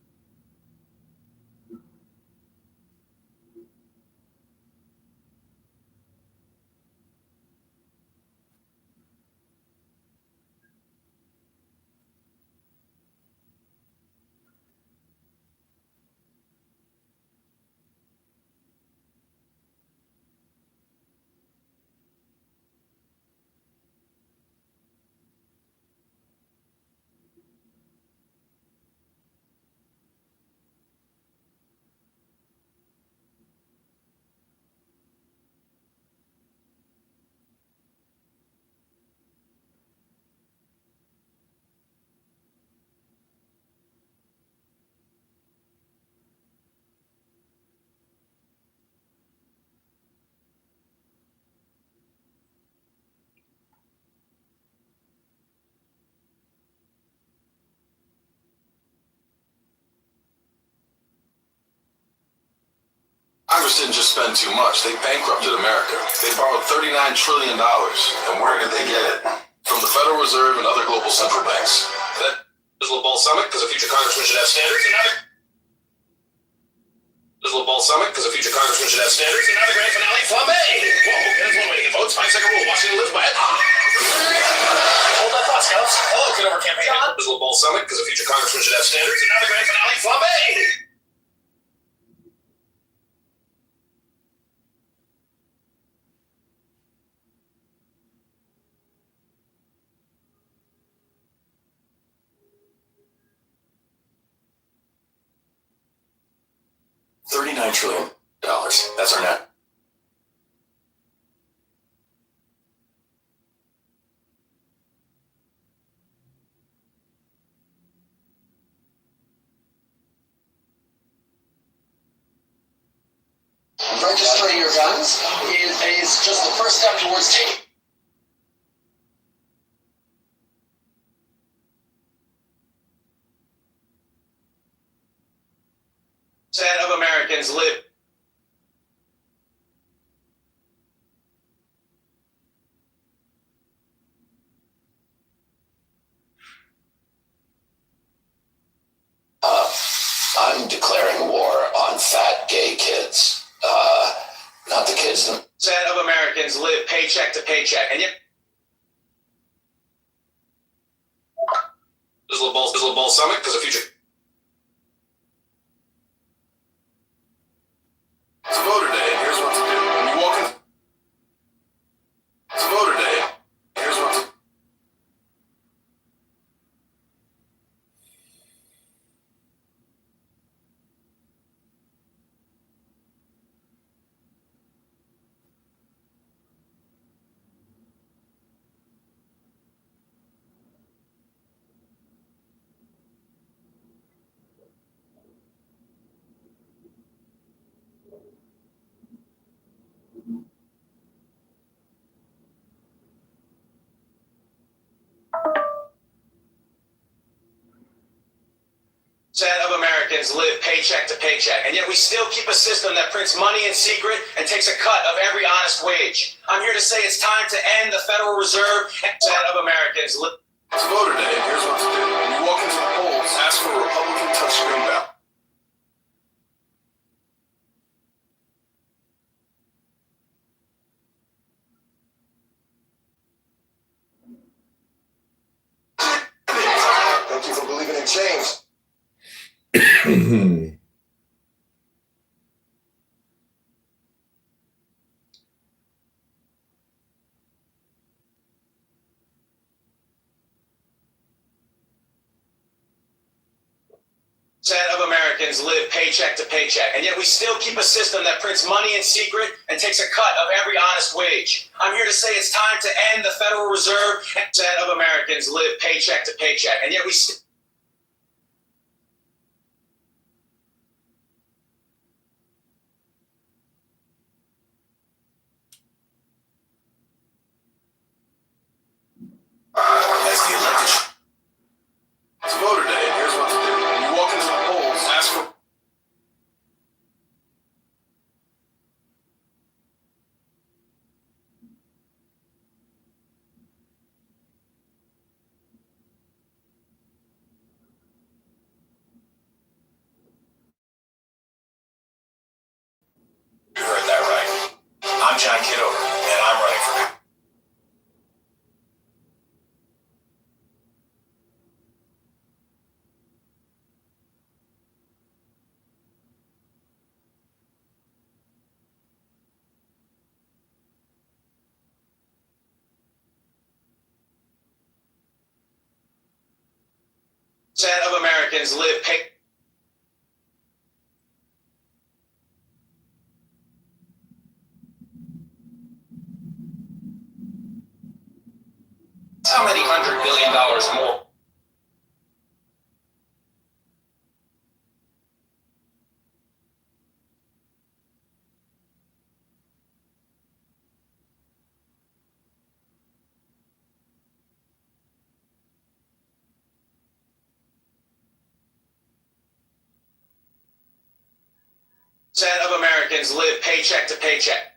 Congress didn't just spend too much, they bankrupted America. They borrowed $39 trillion. And where did they get it? From the Federal Reserve and other global central banks. That is a Ball Summit, because a future congressman should have standards. This little ball summit, because a future congressman should have standards. And now the grand finale, flambe! Whoa, that's one way to get votes. 5-second rule. Washington lives by it. Hold that thought, Scouts. Hello, Kitover campaign. This little ball summit, because a future congressman should have standards. And now the grand finale, flambe! $39 trillion. That's our net. Registering your guns is just the first step towards taking. Of Americans live. I'm declaring war on fat gay kids. Not the kids. Of Americans live paycheck to paycheck, and yet this little ball summit, because a future. It's voter day, and here's what to do. When you walk in. It's voter day. Here's what to. Of Americans live paycheck to paycheck, and yet we still keep a system that prints money in secret and takes a cut of every honest wage. I'm here to say it's time to end the Federal Reserve. Of Americans live. It's voter day, and here's what to do. When you walk into the polls, ask for a Republican touchscreen ballot. Thank you for believing in change. Of Americans live paycheck to paycheck, and yet we still keep a system that prints money in secret and takes a cut of every honest wage. I'm here to say it's time to end the Federal Reserve. Of Americans live paycheck to paycheck, and yet we still. As the elected. It's voter day, and here's what to do. When you walk into the polls, ask for. You heard that right. I'm John Kitover, and I'm running for. Of Americans live pay. How many $100 billion more? Of Americans Americans live paycheck to paycheck.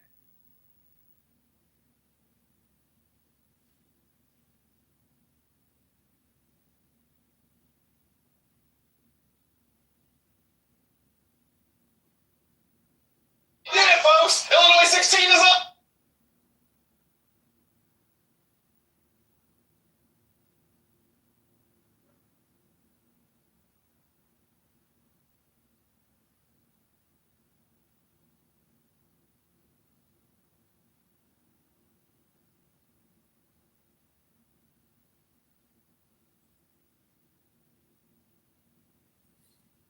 Did it, folks! Illinois 16 is up!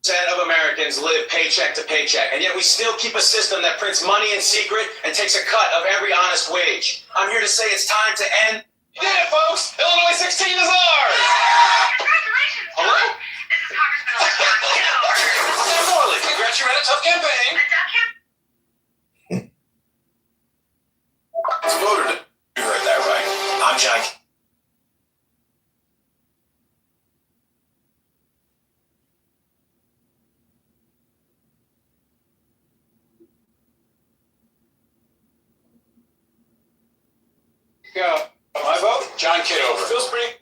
Of Americans live paycheck to paycheck, and yet we still keep a system that prints money in secret and takes a cut of every honest wage. I'm here to say it's time to end. You did it, folks! Illinois 16 is ours! Congratulations! Hello? This is Congressman Kitover. Sam Morley, congrats, you ran a tough campaign. It's voter day. You heard that right. I'm John. Go. My vote? John Kitover. Feels pretty.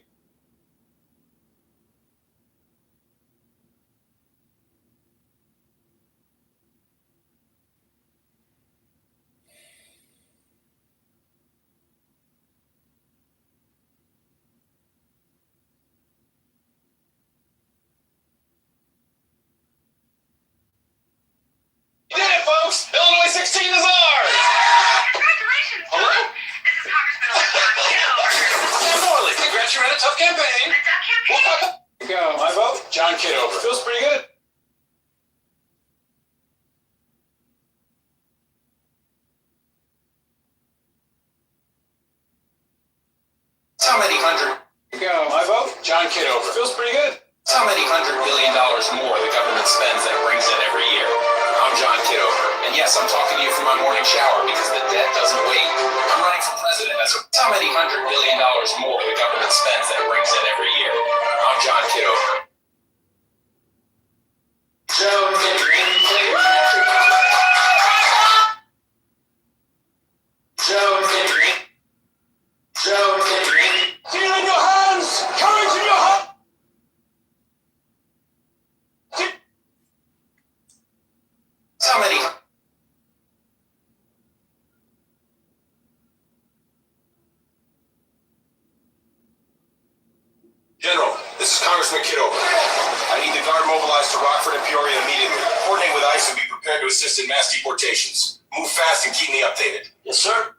You did it, folks! Illinois 16 is ours! Congratulations! Hello? This is Congressman Kitover. Sam Morley, congrats, you ran a tough campaign. The duck campaign? Go. My vote? John Kitover. Feels pretty good. How many hundred? Go. My vote? John Kitover. Feels pretty good. How many $100 billion more the government spends that it brings in every year? I'm John Kitover. And yes, I'm talking to you from my morning shower because the debt doesn't wait. I'm running for president as a... How many $100 billion more the government spends that it brings in every year? I'm John Kitover. Joe Green, please. Joe Green. Joe Green. Steel in your hands! Courage in your heart! How many? General, this is Congressman Kitover. I need the Guard mobilized to Rockford and Peoria immediately. Coordinate with ICE and be prepared to assist in mass deportations. Move fast and keep me updated. Yes, sir.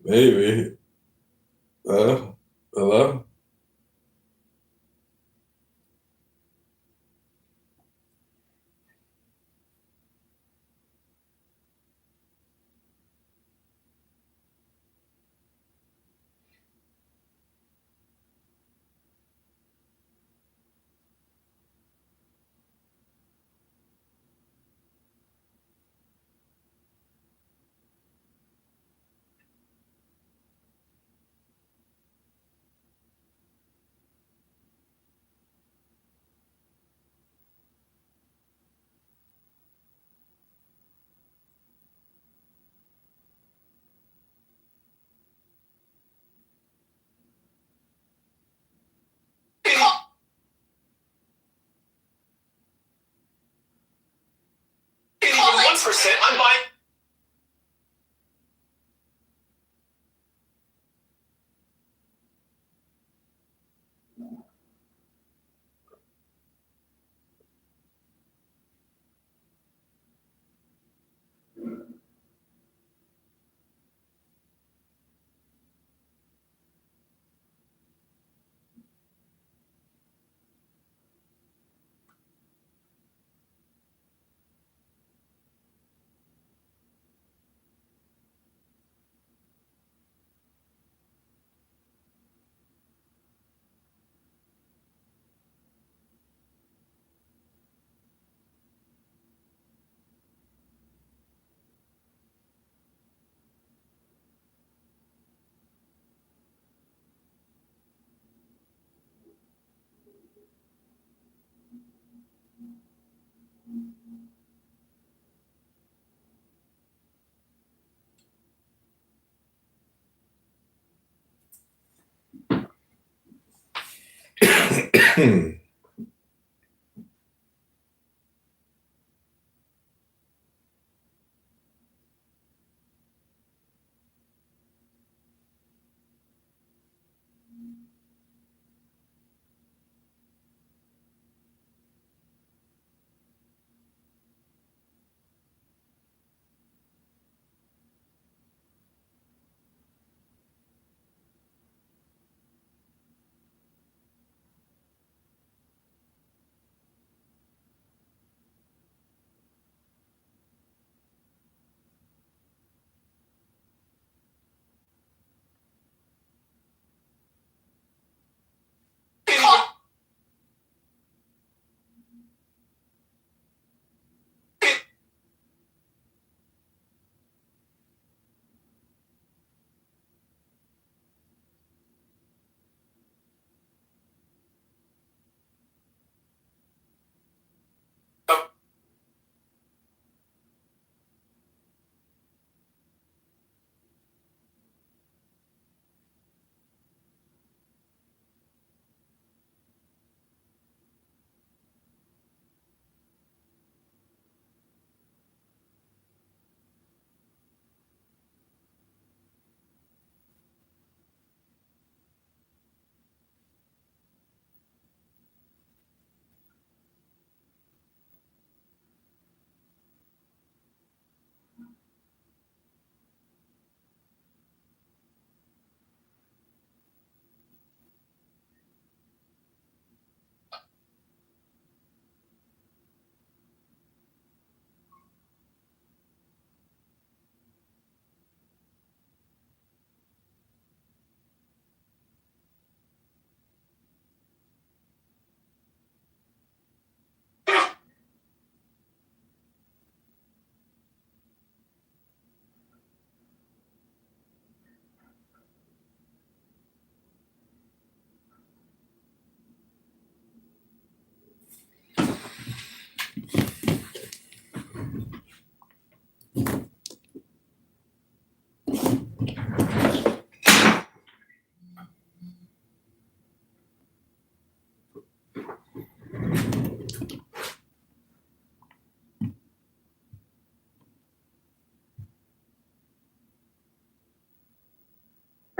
Maybe. Hello? Even 1%, I'm buying.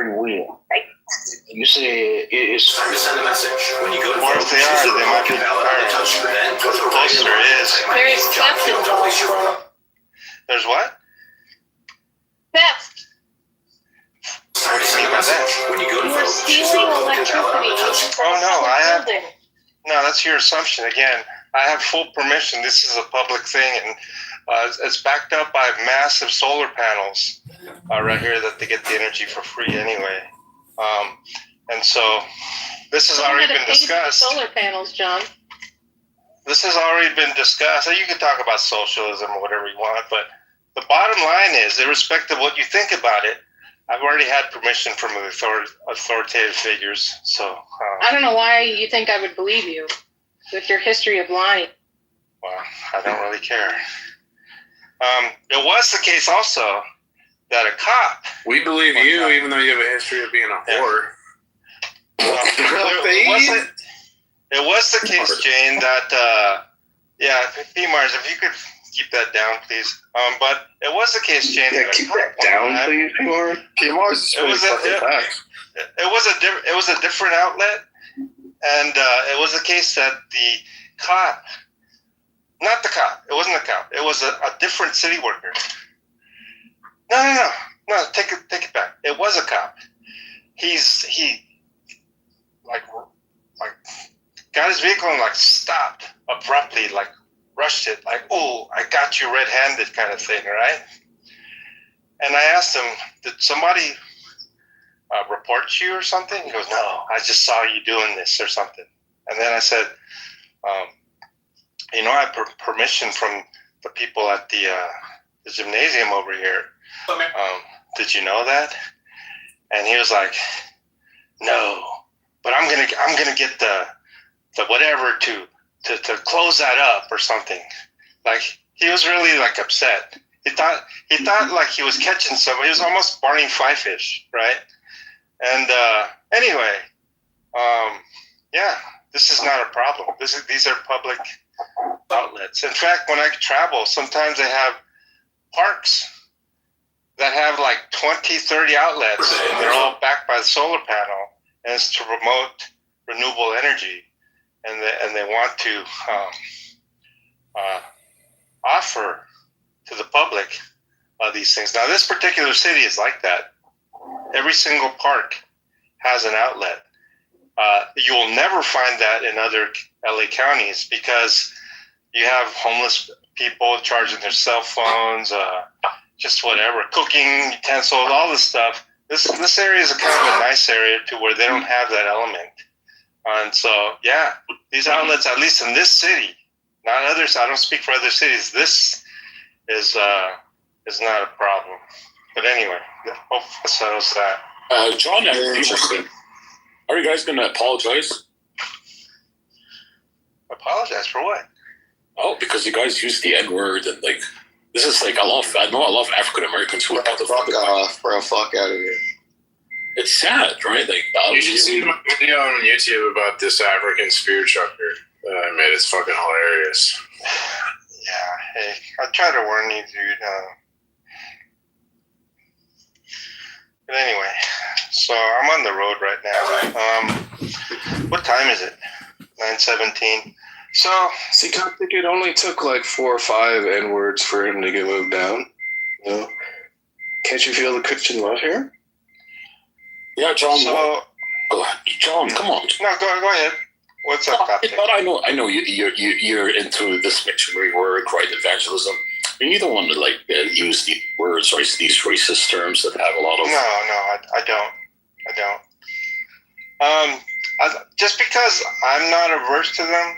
Weird. You say it's Time to send a message. When you go to or if they are, they might be then go to the closer is. There's theft involved. There's what? Theft. Time to send a message. When you go to You are stealing electricity. Oh no, I have. No, that's your assumption. Again, I have full permission. This is a public thing, and it's backed up by massive solar panels right here that they get the energy for free anyway. And so this has already been discussed. Solar panels, John. This has already been discussed. You can talk about socialism or whatever you want, but the bottom line is, irrespective of what you think about it, I've already had permission from the authoritative figures. So I don't know why you think I would believe you with your history of lying. well, I don't really care. It was the case also that a cop. We believe you, even though you have a history of being a whore. It was the case, Jane, that P. Mars, if you could keep that down, please. But it was the case, Jane. Yeah, keep that down, please, P. Mars. P. Mars is really fucking facts. It was a different outlet, and it was the case that the cop, not the cop, it wasn't a cop, it was a different city worker. No, take it back. It was a cop. He got his vehicle and stopped abruptly, rushed it, oh, I got you red-handed kind of thing, right? And I asked him, did somebody report you or something? He goes, no, I just saw you doing this or something. And then I said, I have permission from the people at the gymnasium over here. Did you know that? And he was like, no, but I'm gonna get the whatever to close that up or something. He was really upset. He thought he was catching somebody. He was almost Barney Fife-ish, right? And anyway, this is not a problem. These are public outlets. In fact, when I travel, sometimes they have parks that have like 20, 30 outlets, and they're all backed by the solar panel, and it's to promote renewable energy, and they want to offer to the public these things. Now, this particular city is like that. Every single park has an outlet. You will never find that in other LA counties because you have homeless people charging their cell phones, just whatever, cooking utensils, all this stuff. This area is a kind of a nice area to where they don't have that element. And so, yeah, these outlets, at least in this city, not others, I don't speak for other cities, this is not a problem. But anyway, hope that settles that. John, interesting. Are you guys going to apologize? Apologize for what? Oh, because you guys use the N-word and like this is like I know a lot of African Americans who are the fuck out of here. It's sad, right? Like you should see my video on YouTube about this African spear chucker that I made. It's fucking hilarious. Yeah, hey, I try to warn you, dude. But anyway, so I'm on the road right now. What time is it? 9:17. So, see, I think it only took like 4 or 5 N-words for him to get moved down. You know? Can't you feel the Christian love here? Yeah, John. So, John, come on. No, go ahead. What's up, Patrick? But I know you're into this missionary work, right? Evangelism. And you don't want to like use these words or these racist terms that have a lot of. No, I don't. Just because I'm not averse to them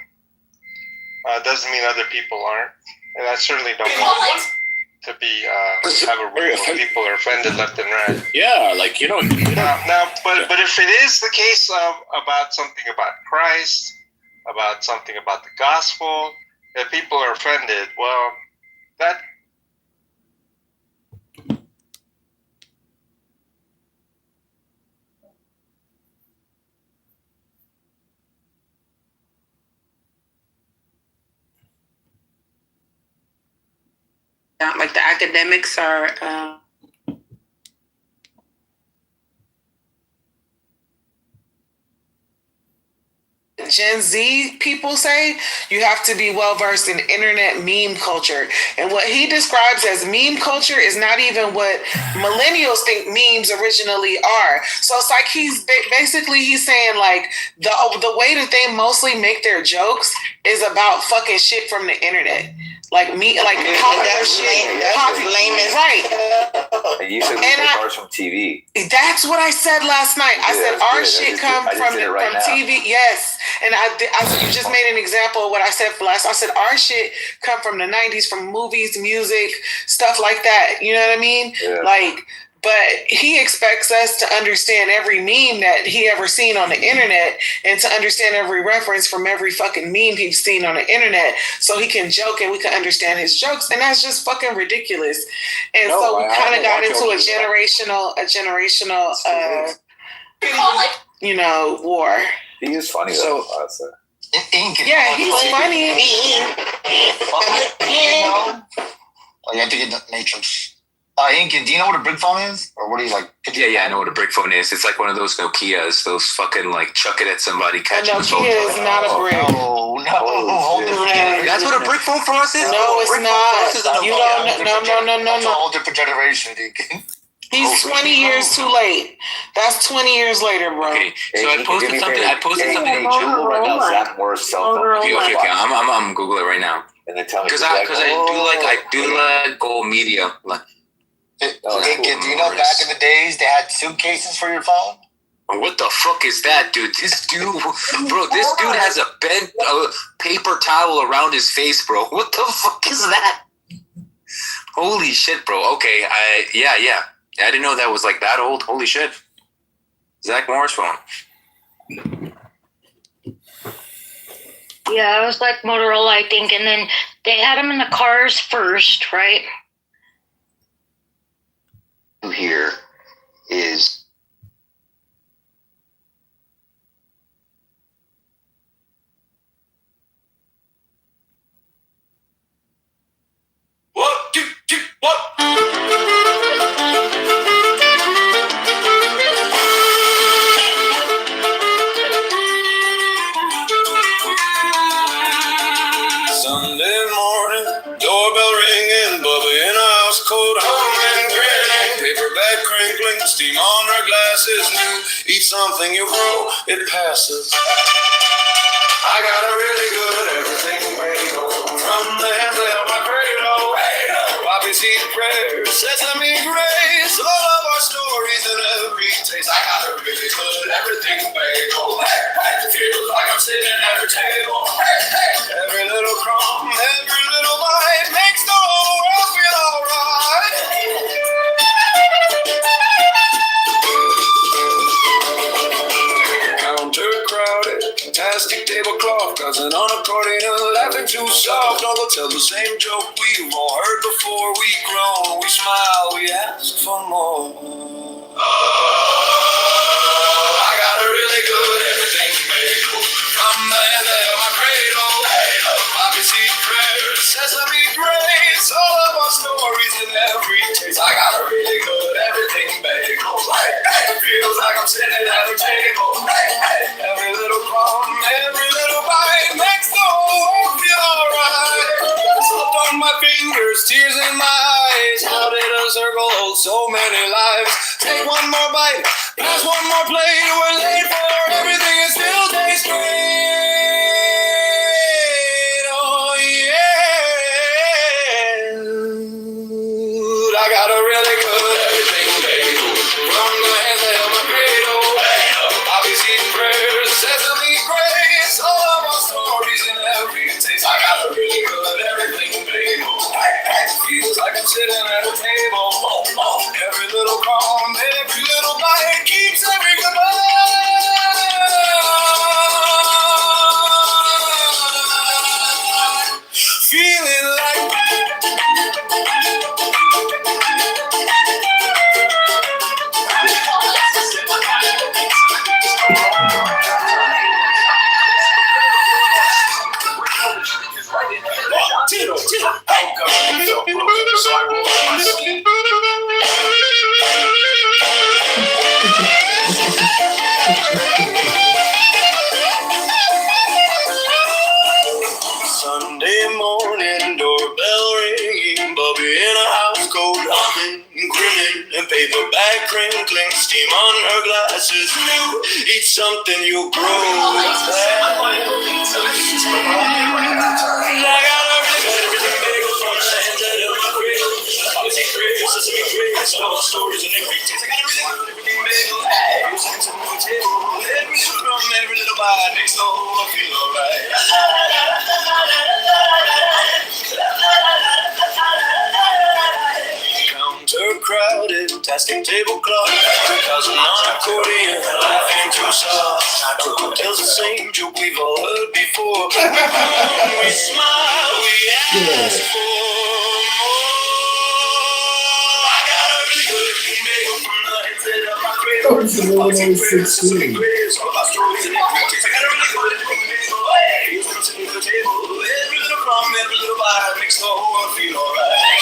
doesn't mean other people aren't, and I certainly don't want to be have a room where people are offended left and right. Yeah, like Now, but if it is the case of about something about Christ, about something about the gospel, that people are offended, well, that. Like the academics are Gen Z people say you have to be well versed in internet meme culture, and what he describes as meme culture is not even what millennials think memes originally are. So it's like he's saying like the way that they mostly make their jokes is about fucking shit from the internet. Like popular shit. Right. You said we take ours from TV. That's what I said last night. I said our shit come from TV. Yes. And I you just made an example of what I said for last. I said our shit come from the 90s, from movies, music, stuff like that. You know what I mean? Yeah. But he expects us to understand every meme that he ever seen on the internet and to understand every reference from every fucking meme he's seen on the internet so he can joke and we can understand his jokes. And that's just fucking ridiculous. And so we kind of got into a generational, war. He is funny though. Yeah, he's funny. You have to get the Matrix. Incan, do you know what a brick phone is? Or what do you like? Yeah, I know what a brick phone is. It's like one of those Nokias, those fucking like chuck it at somebody, catch a Nokia is not a brick. That's what a brick phone for us is? No, it's not. You don't. No. That's a whole different generation, Incan. He's 20 years too late. That's 20 years later, bro. Okay, so I posted something. Right now, Zach Moore's cell phone. Okay. I'm Google it right now. And then tell me because I do like gold media. Like, Incan, do you know back in the days they had suitcases for your phone? What the fuck is that, dude? This dude has a bent paper towel around his face, bro. What the fuck is that? Holy shit, bro. Okay, yeah. I didn't know that was like that old. Holy shit. Zach Moore's phone. Yeah, it was like Motorola, I think, and then they had them in the cars first, right? Here is paper bag crinkling, steam on her glasses new. Eat something you grow, it passes. I got a really good everything bagel. From the handle of my cradle, poppy seed prayers, sesame grace, all of our stories in every taste. I got a really good everything bagel. It feels like I'm sitting at her table. Every little crumb, every little bite makes the whole world feel alright. Counter crowded, fantastic tablecloth, cousin on accordion, laughing too soft. All tell the same joke we've all heard before. We groan, we smile, we ask for more. I got a really good everything bagel. From the end of my cradle, poppy seed prayers, sesame grace, all of our stories in every taste. I got a really good everything bagel. It feels like I'm sitting at a table. Every little crumb, every little bite makes the whole world feel alright. Salt on my fingers, tears in my eyes. How did a circle hold so many lives? Take one more bite, pass one more plate. We're late for everything, it still tastes great. Oh yeah. I got a really good everything bagel. From the hands that held my cradle, poppy seed prayers, sesame grace, all of our stories in every taste. I got a really good everything bagel. Feels like I'm sitting at a table. Every little crumb, every little bite keeps every goodbye. Feeling like Sunday morning, doorbell ringing, Bubby in a house coat, humming, grinning, and paper bag crinkling, steam on her glasses new. Eat something you grow. I got everything bagel from the hands that held my cradle. Policy grace, sesame grace, all the stories and every taste. I got everything bagel. You send to the table. Every little crumb, every little bite makes the whole world feel alright. Counter crowded, fantastic tablecloth, cousin on accordion, laughing too soft. Uncle tells the same joke we've all heard before. We smile, we ask for more. I got a really good bagel from the head of my cradle. Sesame grace, all of our stories and every taste. I got a really good bagel. Hey, you sit at the table. Every little crumb, every little bite makes the whole world feel alright.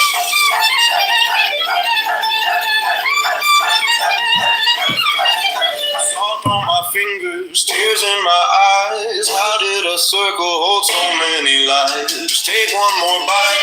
Salt on my fingers, tears in my eyes. How did a circle hold so many lives? Take one more bite,